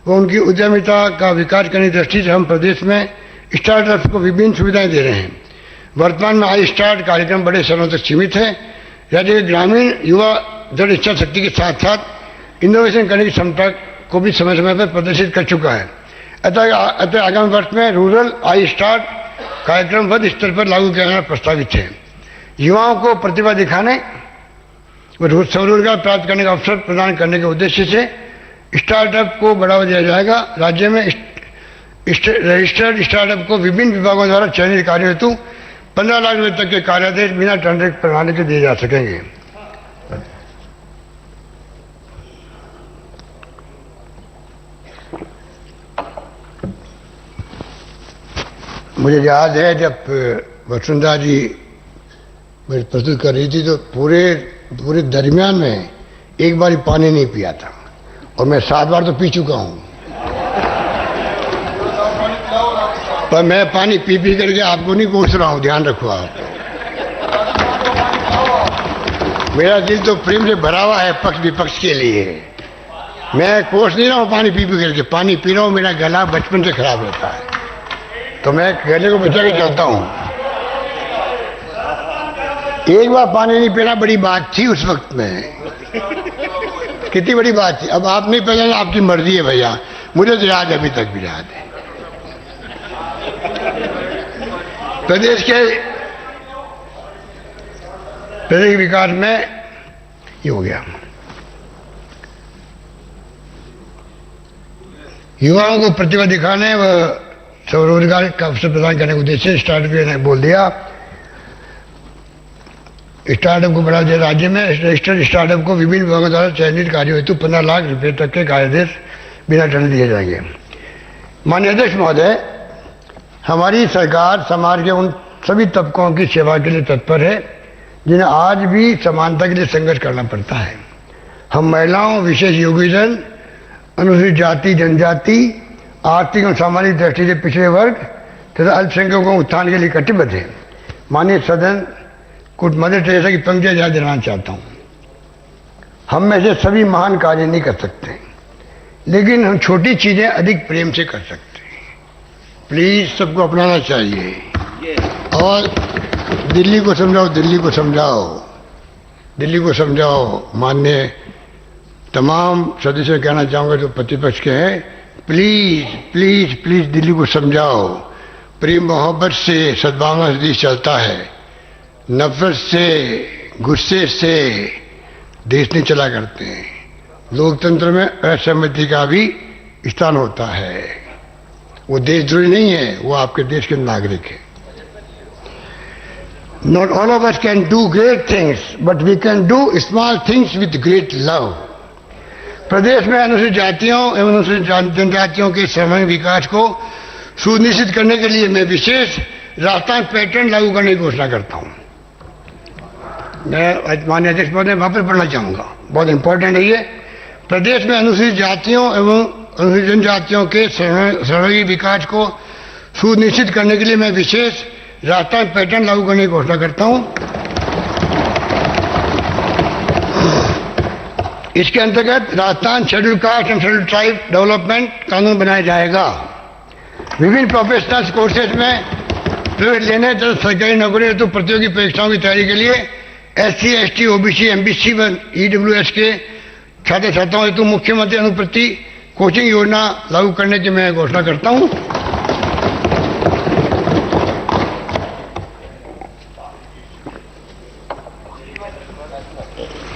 व उनकी उद्यमिता का विकास करने की दृष्टि से हम प्रदेश में स्टार्टअप्स को विभिन्न सुविधाएं दे रहे हैं। वर्तमान में आई स्टार्ट कार्यक्रम बड़े शहरों तक सीमित है। राज्य के ग्रामीण युवा दृढ़ इच्छा शक्ति के साथ साथ इनोवेशन करने की क्षमता को भी समय समय पर प्रदर्शित कर चुका है। अतः आगामी वर्ष में रूरल आई स्टार्ट कार्यक्रम बद्ध स्तर पर लागू किया जाना प्रस्तावित है। युवाओं को प्रतिभा दिखाने व स्वरोजगार प्राप्त करने का अवसर प्रदान करने के उद्देश्य से स्टार्टअप को बढ़ावा दिया जाएगा। राज्य में रजिस्टर्ड स्टार्टअप को विभिन्न विभागों द्वारा चयनित कार्यों हेतु 15 लाख रुपए तक के कार्यादेश बिना टेंडर प्रणाली के दिए जा सकेंगे। मुझे याद है जब वसुंधरा जी प्रस्तुत कर रही थी तो पूरे दरमियान में एक बार पानी नहीं पिया था और मैं 7 बार तो पी चुका हूं। पर मैं पानी पी करके आपको नहीं कोस रहा हूं, ध्यान रखो आप। मेरा दिल तो प्रेम से भरा हुआ है पक्ष विपक्ष के लिए। मैं कोस नहीं रहा हूं पानी पी करके, पानी पी रहा हूं। मेरा गला बचपन से खराब रहता है तो मैं गले को बचा के चलता हूं। एक बार पानी नहीं पीना बड़ी बात थी उस वक्त में, कितनी बड़ी बात थी। अब आप नहीं पीना, आपकी मर्जी है भैया। मुझे तो याद, अभी तक भी याद है। प्रदेश के विकास में ये हो गया। युवाओं को प्रतिभा दिखाने व स्वरोजगार का अवसर प्रदान करने के उद्देश्य स्टार्टअप ने बोल दिया। स्टार्टअप को बढ़ावा दिया। राज्य में रजिस्टर्ड स्टार्टअप को विभिन्न विभागों द्वारा चयनित कार्यों हेतु 15 लाख रुपए तक के कार्यादेश बिना टेंडर दिए जाएंगे। माननीय अध्यक्ष महोदय, हमारी सरकार समाज के उन सभी तबकों की सेवा के लिए तत्पर है जिन्हें आज भी समानता के लिए संघर्ष करना पड़ता है। हम महिलाओं, विशेष योगीजन, अनुसूचित जाति जनजाति, आर्थिक और सामाजिक दृष्टि से पिछड़े वर्ग तथा अल्पसंख्यकों को उत्थान के लिए कटिबद्ध है। माननीय सदन को मदर टेरेसा की पंक्तियां याद दिलाना चाहता हूं। हम में से सभी महान कार्य नहीं कर सकते, लेकिन हम छोटी चीजें अधिक प्रेम से कर सकते हैं। प्लीज सबको अपनाना चाहिए और दिल्ली को समझाओ, दिल्ली को समझाओ, दिल्ली को समझाओ। माननीय तमाम सदस्यों कहना चाहूंगा जो प्रतिपक्ष के हैं, प्लीज प्लीज प्लीज दिल्ली को समझाओ। प्रेम मोहब्बत से सद्भावना से चलता है, नफरत से, गुस्से से देश नहीं चला करते हैं। लोकतंत्र में असहमति का भी स्थान होता है। वो देशद्रोही नहीं है, वो आपके देश के नागरिक है। Not all of us can do great things, but we can do small things with great love. प्रदेश में अनुसूचित जातियों एवं अनुसूचित जनजातियों के सामूहिक विकास को सुनिश्चित करने के लिए मैं विशेष राजस्थान पैटर्न लागू करने की घोषणा करता हूं। मैं माननीय अध्यक्ष महोदय वापस पढ़ना चाहूंगा, बहुत इंपॉर्टेंट है ये। प्रदेश में अनुसूचित जातियों एवं अनुसूचित जनजातियों के सर्वांगीण विकास को सुनिश्चित करने के लिए मैं विशेष राजस्थान पैटर्न लागू करने की घोषणा करता हूं। इसके अंतर्गत Rajasthan schedule caste and schedule tribe development कानून बनाया जाएगा। विभिन्न प्रोफेशनल कोर्सेज में प्रवेश लेने तथा सरकारी नौकरी हेतु प्रतियोगी परीक्षाओं की तैयारी के लिए SC, ST, OBC, MBC व EWS के छात्र छात्राओं हेतु मुख्यमंत्री अनुप्रति कोचिंग योजना लागू करने की मैं घोषणा करता हूं।